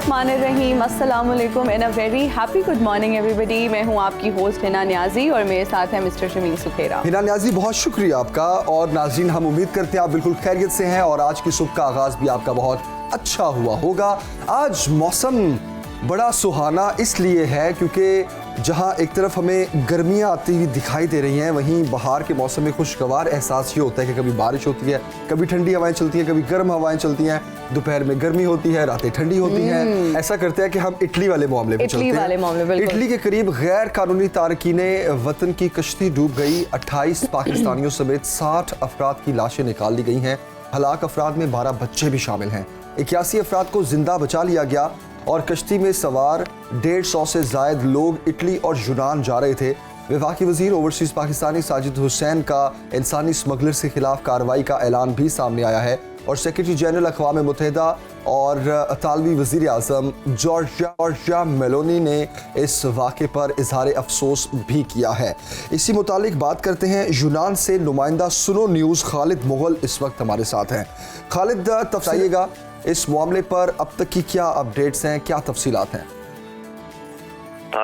बिस्मिल्लाहिर्रहमानिर्रहीम, अस्सलाम वालेकुम and a very happy good morning everybody. मैं हूं आपकी होस्ट हिना न्याजी और मेरे साथ है मिस्टर शमीम सुखेरा। हिना न्याजी, बहुत शुक्रिया आपका। और नाज़रीन, हम उम्मीद करते हैं आप बिल्कुल खैरियत से हैं और आज की सुबह का आगाज़ भी आपका बहुत अच्छा हुआ होगा। आज मौसम बड़ा सुहाना इसलिए है क्योंकि जहां एक तरफ हमें गर्मियां आती हुई दिखाई दे रही हैं, वहीं बाहर के मौसम में खुशगवार एहसास ये होता है कि कभी बारिश होती है, कभी ठंडी हवाएं चलती हैं, कभी गर्म हवाएं चलती हैं, दोपहर में गर्मी होती है, रातें ठंडी होती हैं। ऐसा करते हैं कि हम इटली वाले मामले में चलते हैं। इटली के करीब गैर कानूनी तारकीने वतन की कश्ती डूब गई। 28 पाकिस्तानियों समेत 60 अफराद की लाशें निकाल ली गई हैं। हलाक अफराद में 12 बच्चे भी शामिल हैं। 81 अफराद को जिंदा बचा लिया गया और कश्ती में सवार 150 से जायद लोग इटली और यूनान जा रहे थे। वफाकी वजीर ओवरसीज पाकिस्तानी साजिद हुसैन का इंसानी स्मगलर से खिलाफ कार्रवाई का ऐलान भी सामने आया है और सेक्रेटरी जनरल अक़वाम मुत्तहिदा और इतालवी वजीर आज़म जॉर्जिया मेलोनी ने इस वाक़े पर इजहार अफसोस भी किया है। इसी मुतालिक बात करते हैं यूनान से। नुमाइंदा सुनो न्यूज़ खालिद मुगल इस वक्त हमारे साथ हैं। खालिद, बताइएगा इस मामले पर अब तक की क्या अपडेट्स हैं, क्या तफसीलात हैं?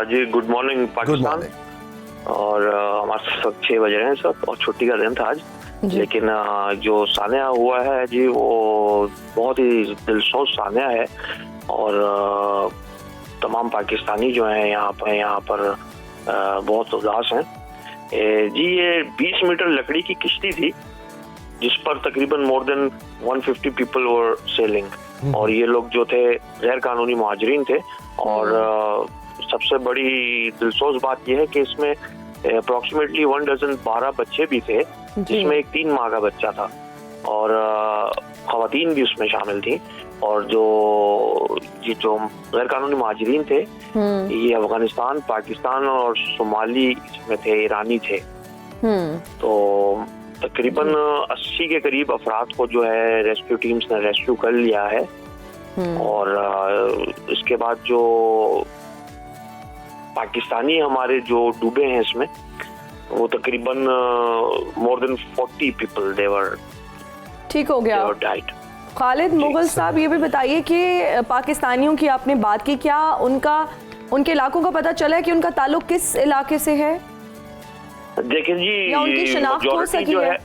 जी, गुड मॉर्निंग पाकिस्तान। और हमारे वक्त 6 बज रहे हैं सब और छुट्टी का दिन था आज, लेकिन जो सानिया हुआ है जी वो बहुत ही दिलसोज सानिया है और तमाम पाकिस्तानी जो हैं यहाँ पर बहुत उदास हैं जी। ये 20 मीटर लकड़ी की किश्ती थी जिस पर तकरीबन more than 150 people were selling और ये लोग जो थे गैर कानूनी मुहाजिरीन थे। और सबसे बड़ी दिलसोज बात यह है कि इसमें अप्रॉक्सीमेटली 12 बच्चे भी थे, जिसमें एक 3 माह का बच्चा था और खवातीन भी उसमें शामिल थी। और जो गैर कानूनी मुहाजिरीन थे ये अफगानिस्तान, पाकिस्तान और सोमाली इसमें थे, ईरानी थे। तो तकरीबन 80 के करीब अफराद को जो है रेस्क्यू टीम्स ने रेस्क्यू कर लिया है। और इसके बाद जो पाकिस्तानी हमारे जो डूबे हैं इसमें वो तकरीबन मोर देन 40 पीपल देवर ठीक हो गया। खालिद मुगल साहब, ये भी बताइए कि पाकिस्तानियों की आपने बात की, क्या उनके इलाकों का पता चला है कि उनका ताल्लुक किस इलाके से है? देखिए जी, या उनकी शनाख्त हो सकी है?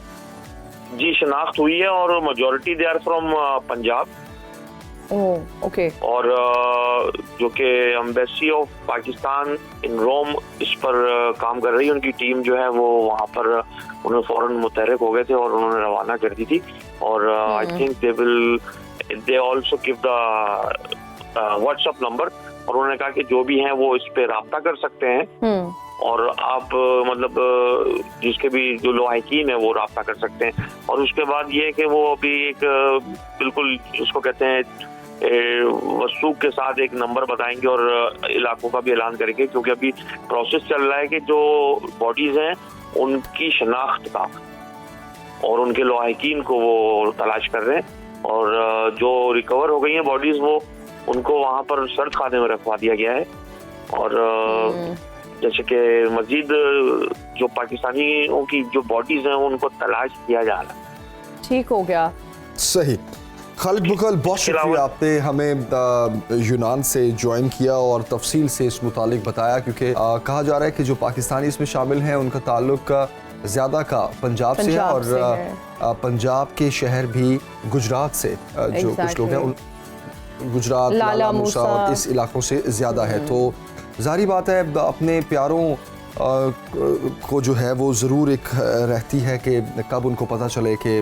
जी, शनाख्त हुई है और majority they are from Punjab. Okay. और जो कि embassy of Pakistan in Rome इस पर काम कर रही है, उनकी टीम जो है वो वहाँ पर उन्हें फौरन मुतहरिक हो गए थे और उन्होंने रवाना कर दी थी। और I think they also give the WhatsApp number और उन्होंने कहा कि जो भी हैं वो इस पे राब्ता कर सकते हैं और आप मतलब जिसके भी जो लोहाइकीन है वो राब्ता कर सकते हैं। और उसके बाद ये कि वो अभी एक बिल्कुल उसको कहते हैं वसूख के साथ एक नंबर बताएंगे और इलाकों का भी ऐलान करेंगे, क्योंकि अभी प्रोसेस चल रहा है कि जो बॉडीज हैं उनकी शनाख्त का और उनके लोहाइकीन को वो तलाश कर रहे हैं। और जो रिकवर हो गई हैं बॉडीज वो उनको वहाँ पर सर्द खाने में रखवा दिया गया है। और जैसे कि मजीद जो पाकिस्तानियों की जो बॉडीज हैं उनको तलाश किया जा रहा है। ठीक हो गया, सही। खालिद मुगल, बहुत शुक्रिया, आपने हमें यूनान से ज्वाइन किया और तफसील से इस मुतालिक बताया, क्योंकि कहा जा रहा है कि जो पाकिस्तानी इसमें शामिल हैं उनका ताल्लुक ज़्यादा का पंजाब से है और पंजाब के शहर भी गुजरात से जो कुछ लोग हैं गुजरात, लाला मूसा और इस इलाकों से ज़्यादा है। तो जारी बात है अपने प्यारों को जो है वो ज़रूर एक रहती है कि कब उनको पता चले कि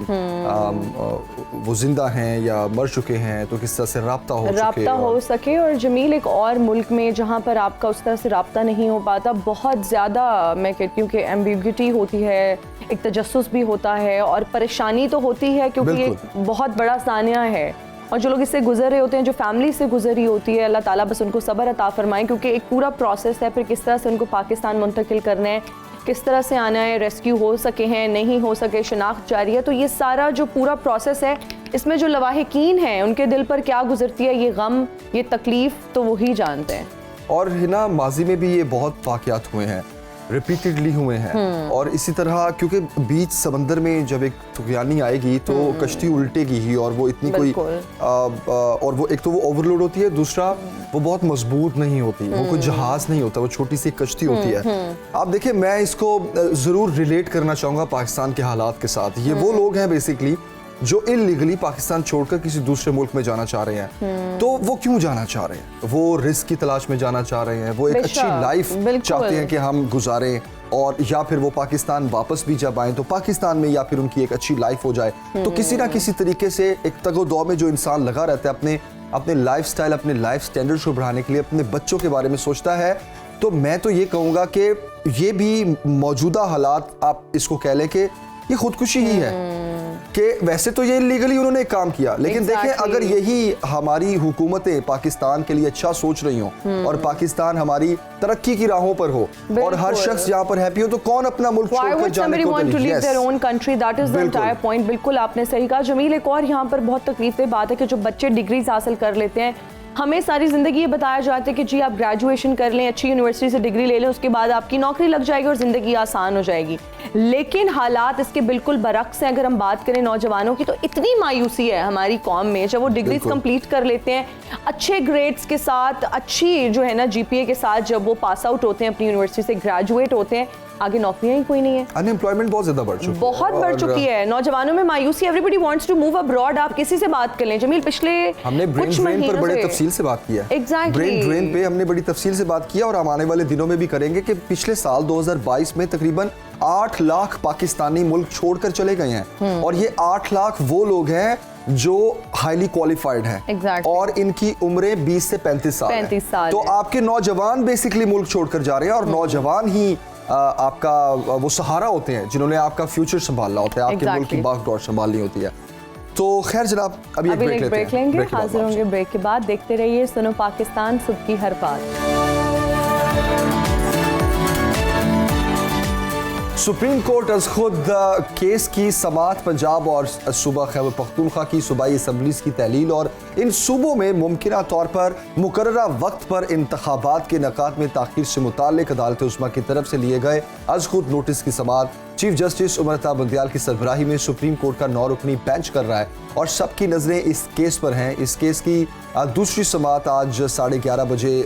वो जिंदा हैं या मर चुके हैं, तो किस तरह से राब्ता हो सके। और जमील, एक और मुल्क में जहाँ पर आपका उस तरह से राब्ता नहीं हो पाता, बहुत ज़्यादा मैं कहती हूँ कि एम्बिग्यूटी होती है, एक तजस्सुस भी होता है और परेशानी तो होती है क्योंकि ये बहुत बड़ा सानिया है और जो लोग इससे गुजर रहे होते हैं, जो फैमिली से गुजरी होती है, अल्लाह ताला बस उनको सब्र अता फरमाए, क्योंकि एक पूरा प्रोसेस है। फिर किस तरह से उनको पाकिस्तान मुंतकिल करना है, किस तरह से आना है, रेस्क्यू हो सके हैं नहीं हो सके, शनाख्त जारी है। तो ये सारा जो पूरा प्रोसेस है, इसमें जो लवाहिकीन हैं उनके दिल पर क्या गुजरती है, ये गम, ये तकलीफ, तो वही जानते हैं। और हिना, माजी में भी ये बहुत वाक़यात हुए हैं रिपीटेडली हुए हैं। और इसी तरह क्योंकि बीच समंदर में जब एक तूफानी आएगी तो कश्ती उल्टेगी ही, और वो इतनी कोई और वो एक तो वो ओवरलोड होती है, दूसरा वो बहुत मजबूत नहीं होती, वो कोई जहाज नहीं होता, वो छोटी सी कश्ती होती है। आप देखिए, मैं इसको जरूर रिलेट करना चाहूँगा पाकिस्तान के हालात के साथ। ये वो लोग हैं बेसिकली जो इलीगली पाकिस्तान छोड़कर किसी दूसरे मुल्क में जाना चाह रहे हैं। तो वो क्यों जाना चाह रहे हैं? वो रिस्क की तलाश में जाना चाह रहे हैं, वो एक अच्छी लाइफ चाहते हैं कि हम गुजारें, और या फिर वो पाकिस्तान वापस भी जब आए तो पाकिस्तान में या फिर उनकी एक अच्छी लाइफ हो जाए। तो किसी ना किसी तरीके से एक तगो-दो में जो इंसान लगा रहता है अपने लाइफस्टाइल, अपने लाइफ स्टैंडर्ड्स को बढ़ाने के लिए, अपने बच्चों के बारे में सोचता है। तो मैं तो ये कहूँगा कि ये भी मौजूदा हालात, आप इसको कह लें कि ये खुदकुशी ही है कि वैसे तो ये इलीगली उन्होंने काम किया, लेकिन देखें अगर यही हमारी हुकूमतें पाकिस्तान के लिए अच्छा सोच रही हों और पाकिस्तान हमारी तरक्की की राहों पर हो और हर शख्स यहाँ पर हैप्पी हो, तो कौन अपना मुल्क छोड़कर जाने को तैयार? बिल्कुल आपने सही कहा जमील। एक और यहाँ पर बहुत तकलीफदेह बात है कि जो बच्चे डिग्रीज हासिल कर लेते हैं, हमें सारी जिंदगी ये बताया जाता है कि जी आप ग्रेजुएशन कर लें, अच्छी यूनिवर्सिटी से डिग्री ले लें, उसके बाद आपकी नौकरी लग जाएगी और जिंदगी आसान हो जाएगी। लेकिन हालात इसके बिल्कुल बरक्स हैं। अगर हम बात करें नौजवानों की, तो इतनी मायूसी है हमारी कौम में जब वो डिग्रीज कंप्लीट कर लेते हैं अच्छे ग्रेड्स के साथ, अच्छी जो है ना जीपीए के साथ, जब वो पास आउट होते हैं अपनी यूनिवर्सिटी से, ग्रेजुएट होते हैं, आगे नौकरियां ही कोई नहीं है। अनएम्प्लॉयमेंट बहुत ज्यादा बढ़ चुकी है। नौजवानों में मायूसी, everybody wants to move abroad. आप किसी से बात कर लें जमील, पिछले हमने ब्रेन ड्रेन पर बड़े तफसील से बात किया। ब्रेन ड्रेन पे हमने बड़ी तफसील से बात किया और हम आने वाले दिनों में भी करेंगे कि पिछले साल 2022 में तकरीबन 8 लाख पाकिस्तानी मुल्क छोड़कर चले गए हैं। और ये 8 लाख वो लोग हैं जो हाईली क्वालिफाइड हैं और इनकी उम्रें 20 से 35 साल। तो आपके नौजवान बेसिकली मुल्क छोड़कर जा रहे हैं, और नौजवान ही आपका वो सहारा होते हैं जिन्होंने आपका फ्यूचर संभालना होता है, आपके मुल्क की बागडोर संभालनी होती है। तो खैर जनाब, अभी एक ब्रेक लेंगे। हाजिर होंगे ब्रेक के बाद। देखते रहिए सुनो पाकिस्तान, सुबह की हर बात। सुप्रीम कोर्ट अज खुद केस की समाअत पंजाब और सूबा खैबर पख्तूनख्वा की सूबाई असम्बलीज की तहलील और इन सूबों में मुमकिना तौर पर मुकर्ररा वक्त पर इंतखाबात के इनेकाद में ताख़ीर से मुताल्लिक़ अदालत उस्मा की तरफ से लिए गए अज खुद नोटिस की समाअत चीफ जस्टिस उमर अता बंदियाल की सरबराही में सुप्रीम कोर्ट का 9 रुकनी बेंच कर रहा है और सबकी नज़रें इस केस पर हैं। इस केस की दूसरी समाअत आज 11:30 बजे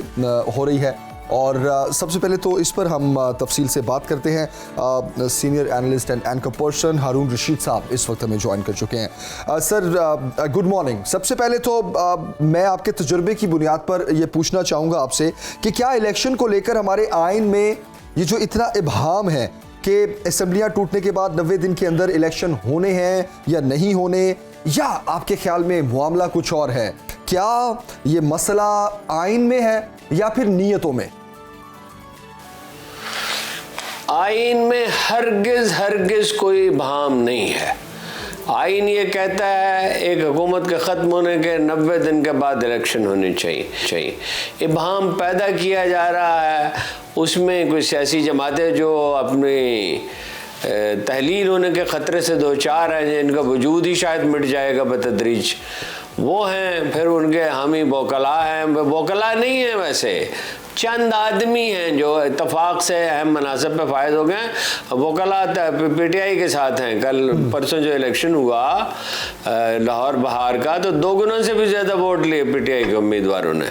हो रही है और सबसे पहले तो इस पर हम तफसील से बात करते हैं। Senior analyst and anchor person Haroon Rashid sahab इस वक्त हमें ज्वाइन कर चुके हैं। Sir good morning. सबसे पहले तो मैं आपके तजुर्बे की बुनियाद पर यह पूछना चाहूँगा आपसे कि क्या इलेक्शन को लेकर हमारे आइन में ये जो इतना इबहाम है कि असम्बलियाँ टूटने के बाद 90 दिन के अंदर इलेक्शन होने हैं या नहीं होने, या आपके ख्याल में मामला कुछ और है? क्या ये मसला आइन में है या फिर नीयतों में? आइन में हरगिज कोई इबहाम नहीं है। आइन ये कहता है एक हुकूमत के ख़त्म होने के 90 दिन के बाद इलेक्शन होनी चाहिए। इबहाम पैदा किया जा रहा है, उसमें कुछ सियासी जमातें जो अपनी तहलील होने के ख़तरे से दो चार हैं, जिनका वजूद ही शायद मिट जाएगा बतदरीज, वो हैं। फिर उनके हामी वकला हैं, वकला नहीं हैं, वैसे चंद आदमी हैं जो इत्तफाक से अहम मनासब पे फायद हो गए। वकला पीटीआई के साथ हैं। कल परसों जो इलेक्शन हुआ लाहौर बहार का, तो 2 गुना से भी ज़्यादा वोट लिए पीटीआई के उम्मीदवारों ने।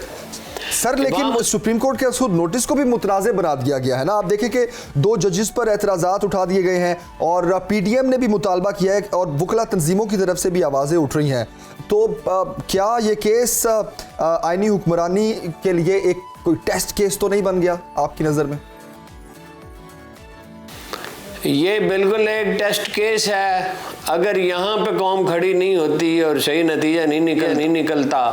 सर लेकिन सुप्रीम कोर्ट के खुद नोटिस को भी मुतनाज़े बना दिया गया है ना। आप देखें कि 2 जजेस पर एतराज़ात उठा दिए गए हैं और पीडीएम ने भी मुतालबा किया है और वकला तंजीमों की तरफ से भी आवाज़ें उठ रही हैं। तो क्या ये केस आइनी हुक्मरानी के लिए एक कोई टेस्ट केस तो नहीं बन गया आपकी नज़र में? ये बिल्कुल एक टेस्ट केस है। अगर यहाँ पे कौम खड़ी नहीं होती और सही नतीजा नहीं निकलता,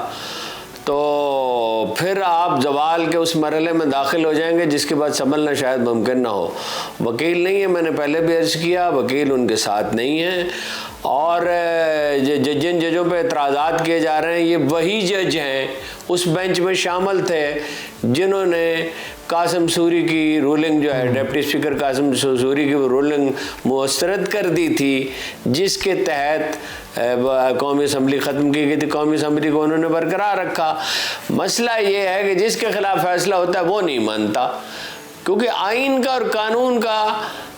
तो फिर आप जवाल के उस मरहले में दाखिल हो जाएंगे जिसके बाद संभलना शायद मुमकिन ना हो। वकील नहीं है, मैंने पहले भी अर्ज़ किया, वकील उनके साथ नहीं है। और जिन जजों पे एतराज़ात किए जा रहे हैं, ये वही जज हैं उस बेंच में शामिल थे जिन्होंने कासिम सूरी की रूलिंग जो है, डिप्टी स्पीकर कासिम सूरी की रूलिंग मुस्तरद कर दी थी, जिसके तहत कौमी असम्बली ख़त्म की गई थी। कौमी असम्बली को उन्होंने बरकरार रखा। मसला ये है कि जिसके खिलाफ फैसला होता है वो नहीं मानता। क्योंकि आइन का और कानून का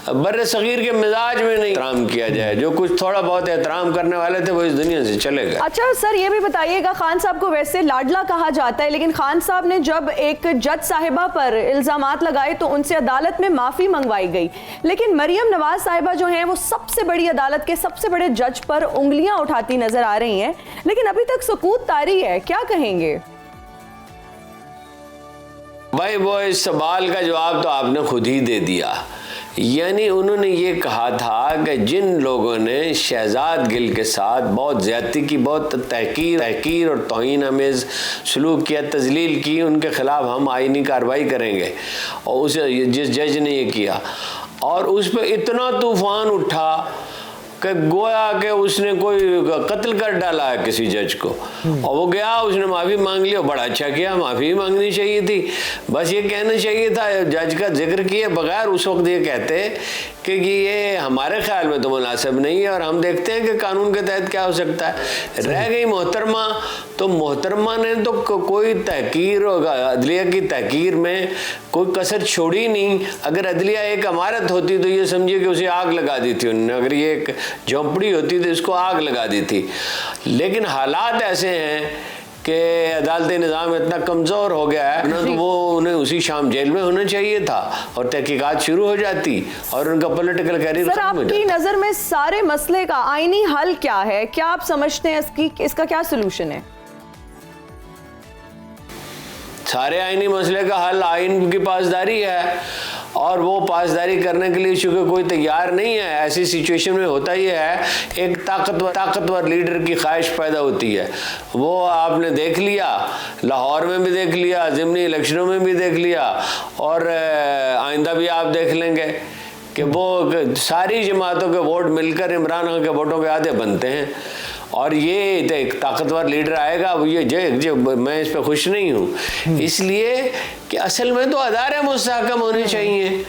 बर्रे सगीर के मिजाज में नहीं एहतराम किया जाए। जो कुछ थोड़ा बहुत एहतराम करने वाले थे वो इस दुनिया से चले गए। अच्छा सर, ये भी बताइएगा, खान साहब को वैसे लाडला कहा जाता है, लेकिन खान साहब ने जब एक जज साहिबा पर इल्जामात लगाए तो उनसे अदालत में माफी मंगवाई गई, लेकिन मरियम नवाज साहिबा जो हैं वो सबसे बड़ी अदालत के सबसे बड़े जज पर उंगलियां उठाती नजर आ रही हैं, लेकिन अभी तक सुकूत तारी है, क्या कहेंगे? भाई वो इस सवाल का जवाब तो आपने खुद ही दे दिया। यानी उन्होंने ये कहा था कि जिन लोगों ने शहजाद गिल के साथ बहुत ज़्यादती की, बहुत तहकीर और तौहीन अमेज़ सलूक किया, तजलील की, उनके ख़िलाफ़ हम आइनी कार्रवाई करेंगे। और उसे जिस जज ने ये किया और उस पर इतना तूफ़ान उठा कि गोया कि उसने कोई कत्ल कर डाला है किसी जज को, और वो गया, उसने माफ़ी मांग ली और बड़ा अच्छा किया, माफ़ी मांगनी चाहिए थी। बस ये कहना चाहिए था, जज का जिक्र किए बगैर उस वक्त ये कहते कि ये हमारे ख्याल में तो मुनासिब नहीं है और हम देखते हैं कि कानून के तहत क्या हो सकता है। रह गई मोहतरमा, तो मोहतरमा ने तो कोई तहकीर, अदलिया की तहकीर में कोई कसर छोड़ी नहीं। अगर अदलिया एक अमारत होती तो ये समझिए कि उसे आग लगा दी थी उन्होंने, अगर ये एक झोंपड़ी होती तो इसको आग लगा दी थी। लेकिन हालात ऐसे हैं कि अदालती निज़ाम इतना कमज़ोर हो गया है ना, तो वो उन्हें उसी शाम जेल में होना चाहिए था और तहकीकात शुरू हो जाती और उनका पॉलिटिकल कैरियर सर, आपकी नज़र में सारे मसले का आईनी हल क्या है? क्या आप समझते हैं इसका क्या सोल्यूशन है? सारे आईनी मसले का हल आइन की पासदारी है, और वो पासदारी करने के लिए चूँकि कोई तैयार नहीं है। ऐसी सिचुएशन में होता ही है, एक ताकतवर लीडर की ख्वाहिश पैदा होती है। वो आपने देख लिया, लाहौर में भी देख लिया, ज़िमनी इलेक्शनों में भी देख लिया, और आइंदा भी आप देख लेंगे कि वो सारी जमातों के वोट मिलकर इमरान खान के वोटों के आधे बनते हैं। और ये एक ताकतवर लीडर आएगा, वो ये मैं इस पर खुश नहीं हूँ, इसलिए कि असल में तो अदारे मुस्तहकम होने चाहिए।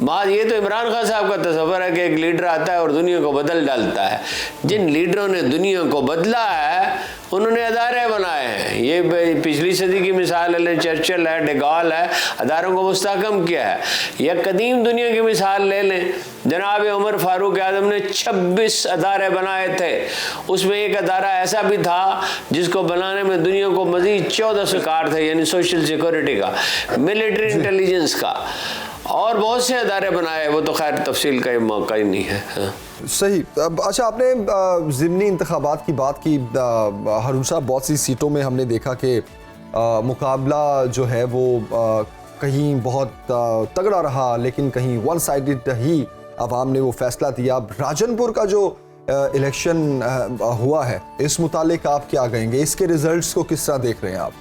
ये तो इमरान खान साहब का तस्वर है कि एक लीडर आता है और दुनिया को बदल डालता है। जिन लीडरों ने दुनिया को बदला है उन्होंने अदारे बनाए हैं। ये पिछली सदी की मिसाल है, चर्चिल है, डेगॉल है, अदारों को मुस्तहकम किया है। या कदीम दुनिया की मिसाल ले लें, जनाब उमर फारूक आजम ने 26 अदारे बनाए थे। उसमें एक अदारा ऐसा भी था जिसको बनाने में दुनिया को मजीद 14 सरकार थे, यानी सोशल सिक्योरिटी का, मिलिट्री इंटेलिजेंस का, और बहुत से अदारे बनाए। वो तो खैर तफसील का मौका ही नहीं है। हाँ। सही। अच्छा, आपने ज़िमनी इंतखाबात की बात की। हारून साहब, बहुत सी सीटों में हमने देखा कि मुकाबला जो है वो कहीं बहुत तगड़ा रहा, लेकिन कहीं वन साइडेड ही अवाम ने वो फैसला दिया। राजनपुर का जो इलेक्शन हुआ है, इस मुतालिक आप क्या कहेंगे? इसके रिजल्ट्स को किस तरह देख रहे हैं आप?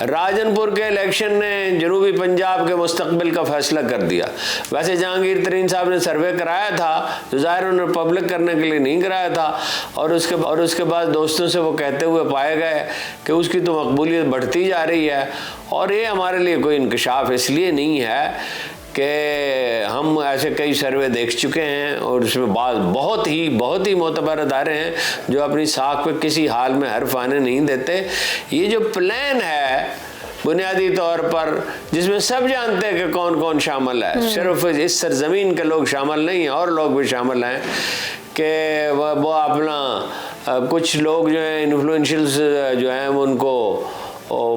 राजनपुर के इलेक्शन ने जनूबी पंजाब के मुस्तकबिल का फैसला कर दिया। वैसे जहांगीर तरीन साहब ने सर्वे कराया था, जो ज़ाहिर उन्होंने पब्लिक करने के लिए नहीं कराया था, और उसके बाद दोस्तों से वो कहते हुए पाए गए कि उसकी तो मकबूलियत बढ़ती जा रही है। और ये हमारे लिए कोई इंकशाफ इसलिए नहीं है कि हम ऐसे कई सर्वे देख चुके हैं और उसमें बहुत ही मोतबर अदारे हैं जो अपनी साख पे किसी हाल में हर्फ आने नहीं देते। ये जो प्लान है बुनियादी तौर पर, जिसमें सब जानते हैं कि कौन कौन शामिल है, सिर्फ इस सरजमीन के लोग शामिल नहीं हैं, और लोग भी शामिल हैं, कि वो अपना कुछ लोग जो हैं इन्फ्लुएंशियल्स जो हैं उनको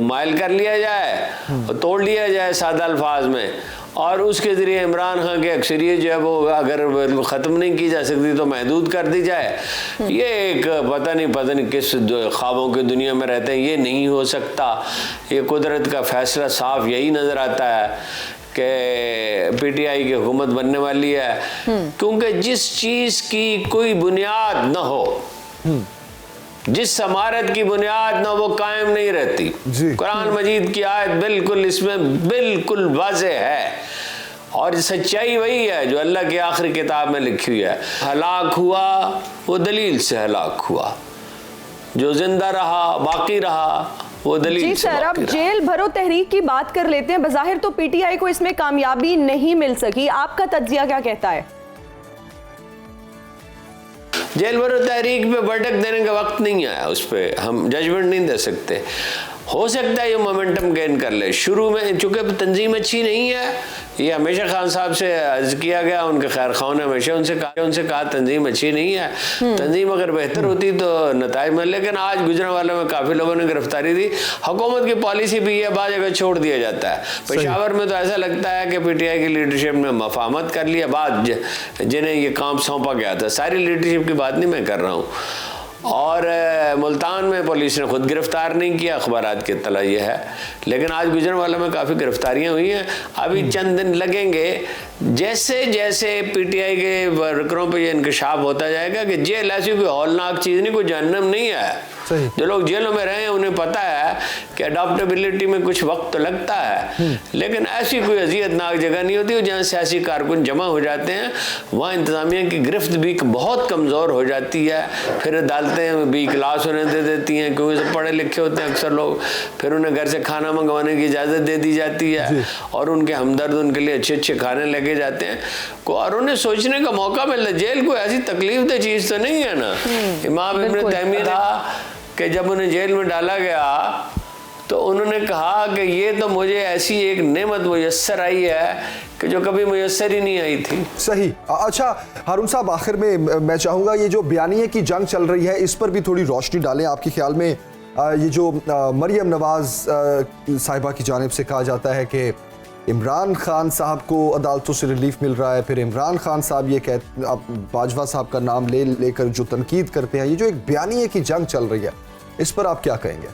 माइल कर लिया जाए, तोड़ लिया जाए सादा अल्फाज में, और उसके ज़रिए इमरान खान की अक्सरियत जो है वो अगर ख़त्म नहीं की जा सकती तो महदूद कर दी जाए। ये एक पता नहीं किस ख्वाबों की दुनिया में रहते हैं। ये नहीं हो सकता। ये कुदरत का फैसला साफ यही नज़र आता है कि पीटीआई की हुकूमत बनने वाली है, क्योंकि जिस चीज़ की कोई बुनियाद न हो, जिस इमारत की बुनियाद ना वो कायम नहीं रहती। कुरान मजीद की आयत बिल्कुल इसमें बिल्कुल वाज़ेह है, और सच्चाई वही है जो अल्लाह की आखिरी किताब में लिखी हुई है। हलाक हुआ वो दलील से हलाक हुआ, जो जिंदा रहा बाकी रहा वो दलील जी से सर, अब जेल भरो तहरीक की बात कर लेते हैं। बज़ाहिर तो पीटीआई को इसमें कामयाबी नहीं मिल सकी, आपका तज्जिया क्या कहता है? जेल भरो तहरीक पे वर्डिक्ट देने का वक्त नहीं आया, उस पर हम जजमेंट नहीं दे सकते। हो सकता है ये मोमेंटम गेन कर ले। शुरू में चूंकि तंजीम अच्छी नहीं है, ये हमेशा खान साहब से अर्ज किया गया, उनके खैर खान ने हमेशा उनसे कहा तंजीम अच्छी नहीं है, तंजीम अगर बेहतर होती तो नताइज में। लेकिन आज गुजरांवाला में काफ़ी लोगों ने गिरफ्तारी दी। हुकूमत की पॉलिसी भी है, बाद जगह छोड़ दिया जाता है। पेशावर में तो ऐसा लगता है कि पीटीआई की लीडरशिप ने मफाहमत कर लिया, बाद जिन्हें ये काम सौंपा गया था। सारी लीडरशिप की बात नहीं मैं कर रहा हूँ। और मुल्तान में पुलिस ने खुद गिरफ्तार नहीं किया, अखबारात की इत्तला ये है। लेकिन आज गुजरांवाला में काफ़ी गिरफ्तारियां हुई हैं। अभी चंद दिन लगेंगे, जैसे जैसे पीटीआई के वर्करों पे ये इंकशाफ होता जाएगा कि जेल ऐसी कोई हौलनाक चीज़ नहीं, कोई जहन्नम नहीं है। जो लोग जेलों में रहे हैं उन्हें पता है कि अडॉप्टेबिलिटी में कुछ वक्त तो लगता है, लेकिन ऐसी कोई अजियतनाक जगह नहीं होती जहाँ सियासी कारकुन जमा हो जाते हैं। वहाँ इंतज़ामिया की गिरफ्त भी बहुत कमज़ोर हो जाती है। फिर अदालतें भी क्लास होने दे देती हैं, क्योंकि सब पढ़े लिखे होते हैं अक्सर लोग। फिर उन्हें घर से खाना मंगवाने की इजाज़त दे दी जाती है और उनके हमदर्द उनके लिए अच्छे अच्छे खाने लेके जाते हैं और उन्हें सोचने का मौका मिलता है। जेल कोई ऐसी तकलीफ दे चीज़ तो नहीं है ना। इमाम इब्न तैमिया था कि जब उन्हें जेल में डाला गया तो उन्होंने कहा कि ये तो मुझे ऐसी एक नेमत मुयस्सर आई है कि जो कभी मुयस्सर ही नहीं आई थी। सही। अच्छा हारून साहब, आखिर में मैं चाहूँगा ये जो बयानिए की जंग चल रही है इस पर भी थोड़ी रोशनी डालें। आपके ख्याल में ये जो मरियम नवाज साहिबा की जानिब से कहा जाता है कि इमरान खान साहब को अदालतों से रिलीफ मिल रहा है, फिर इमरान खान साहब ये बाजवा साहब का नाम लेकर जो तनकीद करते हैं, ये जो एक बयानिए की जंग चल रही है इस पर आप क्या कहेंगे?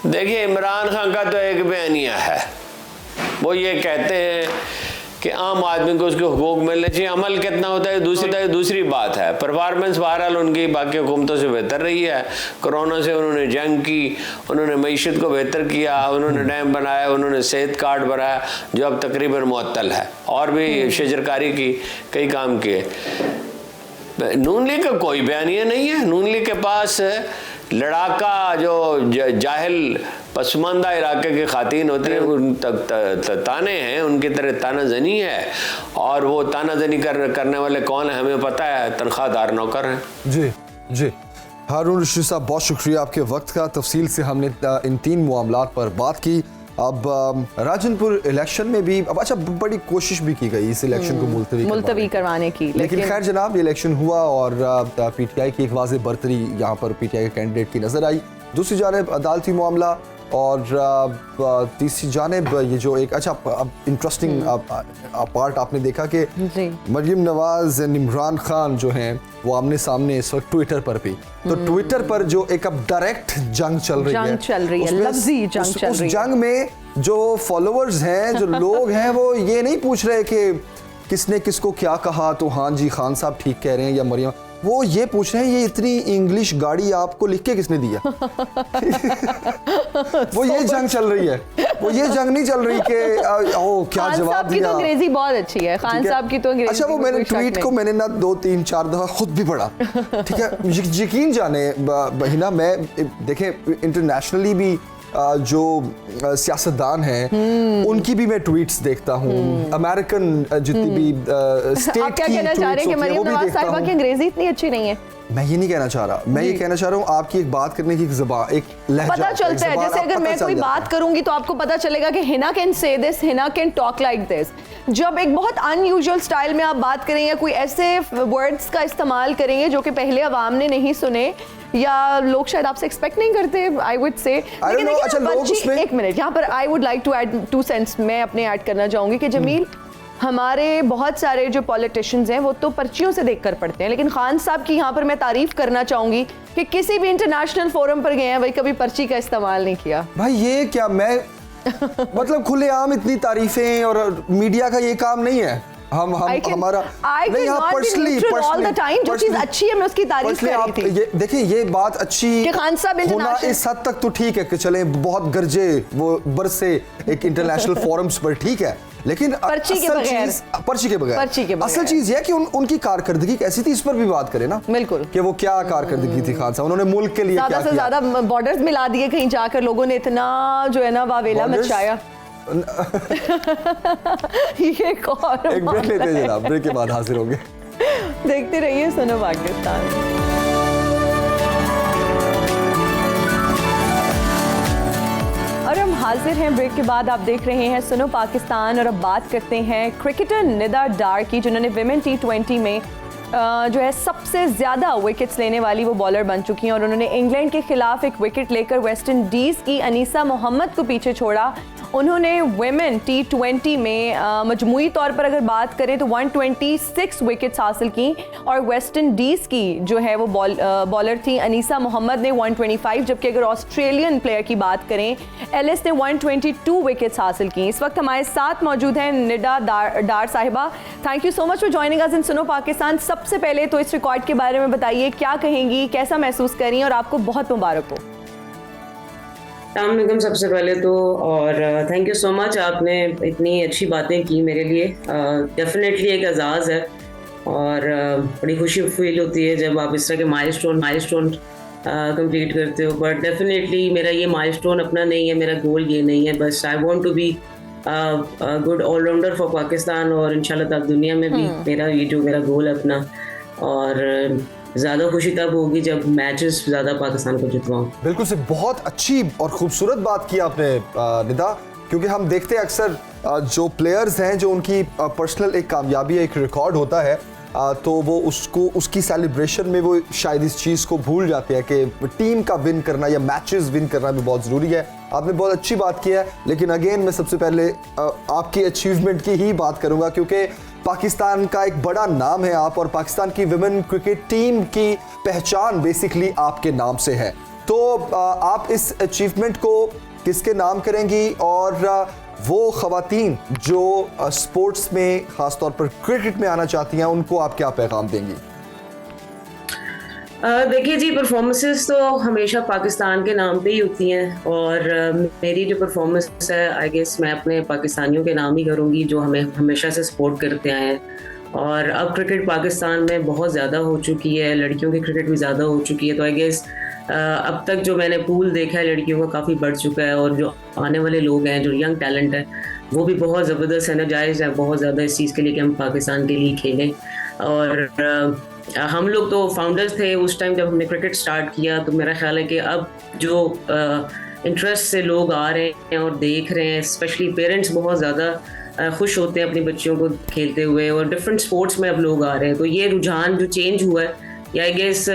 देखिए, इमरान खान का तो एक बयानिया है, वो ये कहते हैं कि आम आदमी को उसके हुकूक मिलने चाहिए। अमल कितना होता है दूसरी बात है। परफॉर्मेंस बहरहाल उनकी बाकी हुकूमतों से बेहतर रही है। कोरोना से उन्होंने जंग की, उन्होंने मईशत को बेहतर किया, उन्होंने डैम बनाया, उन्होंने सेहत कार्ड बनाया जो अब तकरीबन मुअत्तल है, और भी शजरकारी की कई काम किए। नून लीग का कोई बयानिया नहीं है। नून लीग के पास लड़ाका जो जाहिल पसमानदा इलाके के खातीन होते हैं उन तक ताने हैं, उनकी तरह ताना जनी है, और वो ताना जनी करने वाले कौन है हमें पता है, तनख्वाहदार नौकर हैं। जी जी हारून रशीद साहब, बहुत शुक्रिया आपके वक्त का। तफसील से हमने इन तीन मामलात पर बात की। अब राजनपुर इलेक्शन में भी अब अच्छा बड़ी कोशिश भी की गई इस इलेक्शन को मुलतवी करवाने की, लेकिन खैर जनाब ये इलेक्शन हुआ और पीटीआई की एक वाज़ेह बरतरी यहाँ पर पीटीआई के कैंडिडेट की नज़र आई। दूसरी जानिब अदालती मामला और तीसरी जानिब ये जो एक अच्छा अब इंटरेस्टिंग पार्ट आपने देखा कि मरियम नवाज एंड इमरान खान जो हैं वो आमने सामने इस वक्त ट्विटर पर भी, तो ट्विटर पर जो एक अब डायरेक्ट जंग चल रही है, लफ्ज़ी जंग चल रही है। उस जंग में जो फॉलोअर्स हैं, जो लोग हैं, वो ये नहीं पूछ रहे कि किसने किसको क्या कहा, तो हाँ जी खान साहब ठीक कह रहे हैं या मरियम, वो ये पूछ रहे हैं ये इतनी इंग्लिश गाड़ी आपको लिख के किसने दिया। वो ये जंग चल रही है, वो ये जंग नहीं चल रही कि ओ क्या जवाब दिया। तो अंग्रेजी बहुत अच्छी है खान साहब की तो अंग्रेजी। अच्छा वो मैंने ट्वीट को मैंने ना 2-3-4 दफा खुद भी पढ़ा, ठीक है। यकीन जाने बहिना, मैं देखें इंटरनेशनली भी जो सियासतदान हैं उनकी भी मैं ट्वीट्स देखता हूँ, अमेरिकन जितनी भी स्टेट आप क्या कहना चाह रहे हैं कि मरियम नवाज साहिबा की अंग्रेजी इतनी अच्छी नहीं है? मैं ये नहीं कहना चाह रहा, मैं ये कहना चाह रहा हूँ आपकी एक बात करने की ज़बान, एक लहजा पता चलता है। जैसे अगर मैं कोई बात करूंगी तो आपको पता चलेगा कि Hina can say this, Hina can talk like this. जब एक बहुत अनयूजुअल स्टाइल में आप बात करेंगे या कोई ऐसे वर्ड्स का इस्तेमाल करेंगे जो कि पहले अवाम ने नहीं सुने या लोग शायद आपसे एक्सपेक्ट नहीं करते, आई वुड से। एक मिनट यहाँ पर I would like to add 2 cents मैं अपने ऐड करना चाहूंगी कि जमील, हमारे बहुत सारे जो पॉलिटिशियंस हैं वो तो पर्चियों से देखकर पढ़ते हैं, लेकिन खान साहब की यहाँ पर मैं तारीफ करना चाहूंगी कि किसी भी इंटरनेशनल फोरम पर गए हैं भाई, कभी पर्ची का इस्तेमाल नहीं किया। भाई ये क्या, मैं मतलब खुलेआम इतनी तारीफें, और मीडिया का ये काम नहीं है। हम हमारा नहीं, हाँ पर्सनली ऑल द टाइम जो चीज अच्छी है मैं उसकी तारीफ कर रही थी। ये देखिए ये बात अच्छी कि खान साहब होना इस हद तक तो ठीक है कि चले बहुत गरजे वो बरसे एक इंटरनेशनल फोरम्स पर, ठीक है, लेकिन पर्ची के बगैर असल चीज ये कि उनकी कारकर्दगी कैसी थी इस पर भी बात करें ना। बिल्कुल, कि वो क्या कारकर्दगी थी खान साहब, उन्होंने मुल्क के लिए ज्यादा से ज्यादा बॉर्डर्स मिला दिए, कहीं जाकर लोगों ने इतना जो है ना वावेला मचाया। ये एक ब्रेक लेते हैं जनाब, ब्रेक के बाद हाजिर होंगे। देखते रहिए सुनो पाकिस्तान। और हम हाजिर हैं ब्रेक के बाद। आप देख रहे हैं सुनो पाकिस्तान और अब बात करते हैं क्रिकेटर निदा डार की, जिन्होंने विमेन T20 में जो है सबसे ज़्यादा विकेट्स लेने वाली वो बॉलर बन चुकी हैं और उन्होंने इंग्लैंड के खिलाफ एक विकेट लेकर वेस्ट इंडीज़ की अनीसा मोहम्मद को पीछे छोड़ा। उन्होंने विमेन T20 में मजमूई तौर पर अगर बात करें तो 126 विकेट्स हासिल की और वेस्ट इंडीज़ की जो है वो बॉलर थी अनीसा मोहम्मद ने 125, जबकि अगर ऑस्ट्रेलियन प्लेयर की बात करें एलिस ने 122 विकेट्स हासिल की। इस वक्त हमारे साथ मौजूद हैं Nida Dar sahiba. Thank you so much for joining us in Suno Pakistan. सबसे पहले तो इस रिकॉर्ड के बारे में बताइए, क्या कहेंगी, कैसा महसूस करें और आपको बहुत मुबारक हो। अस्सलामुअलैकुम सबसे पहले तो, और थैंक यू सो मच, आपने इतनी अच्छी बातें की मेरे लिए। डेफिनेटली एक एजाज़ है और बड़ी खुशी फील होती है जब आप इस तरह के माइलस्टोन कंप्लीट करते हो। बट डेफिनेटली मेरा ये माइलस्टोन अपना नहीं है, मेरा गोल ये नहीं है। बस I want to be good allrounder for Pakistan और इंशाल्लाह तक दुनिया में भी मेरा गोल है अपना। और ज़्यादा खुशी तब होगी जब मैचेस ज़्यादा पाकिस्तान को जितवाऊं। बिल्कुल से बहुत अच्छी और खूबसूरत बात की आपने निदा, क्योंकि हम देखते हैं अक्सर जो प्लेयर्स हैं जो उनकी पर्सनल एक कामयाबी एक रिकॉर्ड होता है तो वो उसकी सेलिब्रेशन में वो शायद इस चीज़ को भूल जाते हैं कि टीम का विन करना या मैचेस विन करना भी बहुत ज़रूरी है। आपने बहुत अच्छी बात की है, लेकिन अगेन मैं सबसे पहले आपकी अचीवमेंट की ही बात करूँगा, क्योंकि पाकिस्तान का एक बड़ा नाम है आप, और पाकिस्तान की विमेन क्रिकेट टीम की पहचान बेसिकली आपके नाम से है। तो आप इस अचीवमेंट को किसके नाम करेंगी और वो ख़वातीन जो स्पोर्ट्स में ख़ासतौर पर क्रिकेट में आना चाहती हैं उनको आप क्या पैगाम देंगी? देखिए जी, परफॉर्मेंसेस तो हमेशा पाकिस्तान के नाम पे ही होती हैं और मेरी जो परफॉर्मेंस है आई गेस मैं अपने पाकिस्तानियों के नाम ही करूँगी जो हमें हमेशा से सपोर्ट करते आए हैं। और अब क्रिकेट पाकिस्तान में बहुत ज़्यादा हो चुकी है, लड़कियों की क्रिकेट भी ज़्यादा हो चुकी है। तो आई गेस अब तक जो मैंने पूल देखा है लड़कियों का काफ़ी बढ़ चुका है और जो आने वाले लोग हैं, जो यंग टैलेंट है, वो भी बहुत ज़बरदस्त एनर्जाइज है बहुत ज़्यादा इस चीज़ के लिए कि हम पाकिस्तान के लिए खेलें। और हम लोग तो फाउंडर्स थे उस टाइम जब हमने क्रिकेट स्टार्ट किया, तो मेरा ख्याल है कि अब जो इंटरेस्ट से लोग आ रहे हैं और देख रहे हैं, स्पेशली पेरेंट्स बहुत ज़्यादा खुश होते हैं अपनी बच्चियों को खेलते हुए और डिफरेंट स्पोर्ट्स में अब लोग आ रहे हैं। तो ये रुझान जो चेंज हुआ है या आई गेस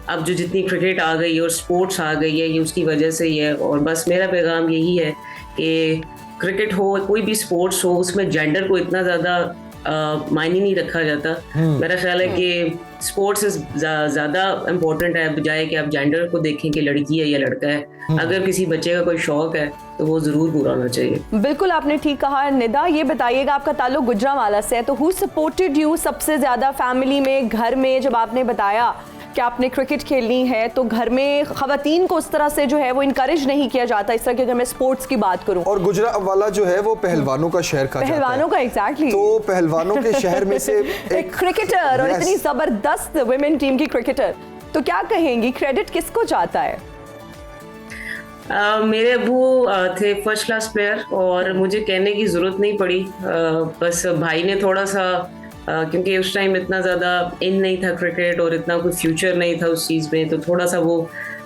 अब जो जितनी क्रिकेट आ गई और स्पोर्ट्स आ गई है ये उसकी वजह से ही है। और बस मेरा पैगाम यही है कि क्रिकेट हो कोई भी स्पोर्ट्स हो, उसमें जेंडर को इतना ज़्यादा मायने नहीं रखा जाता। मेरा ख्याल है कि स्पोर्ट्स ज़्यादा इम्पोर्टेंट है बजाय कि आप जेंडर को देखें कि लड़की है या लड़का है। अगर किसी बच्चे का कोई शौक है तो वो ज़रूर पूरा होना चाहिए। बिल्कुल आपने ठीक कहा। निदा, ये बताइएगा आपका ताल्लुक गुजरांवाला से है, तो हु सपोर्टेड यू सबसे ज़्यादा फैमिली में, घर में? जब आपने बताया कि आपने क्रिकेट खेलनी है तो घर में ख़वातीन को उस तरह से जो है वो इनकरेज नहीं किया जाता, इस तरह की अगर मैं स्पोर्ट्स की बात करूं। और गुजरांवाला जो है वो पहलवानों का शहर कहा जाता है। पहलवानों का एग्जैक्टली। तो पहलवानों के शहर में से एक क्रिकेटर और इतनी जबरदस्त वुमेन टीम की क्रिकेटर, तो क्या कहेंगी, क्रेडिट किसको जाता है? मेरे अबू थे फर्स्ट क्लास प्लेयर और मुझे कहने की ज़रूरत नहीं पड़ी। बस भाई ने थोड़ा सा क्योंकि उस टाइम इतना ज़्यादा इन नहीं था क्रिकेट और इतना कोई फ्यूचर नहीं था उस चीज़ में, तो थोड़ा सा वो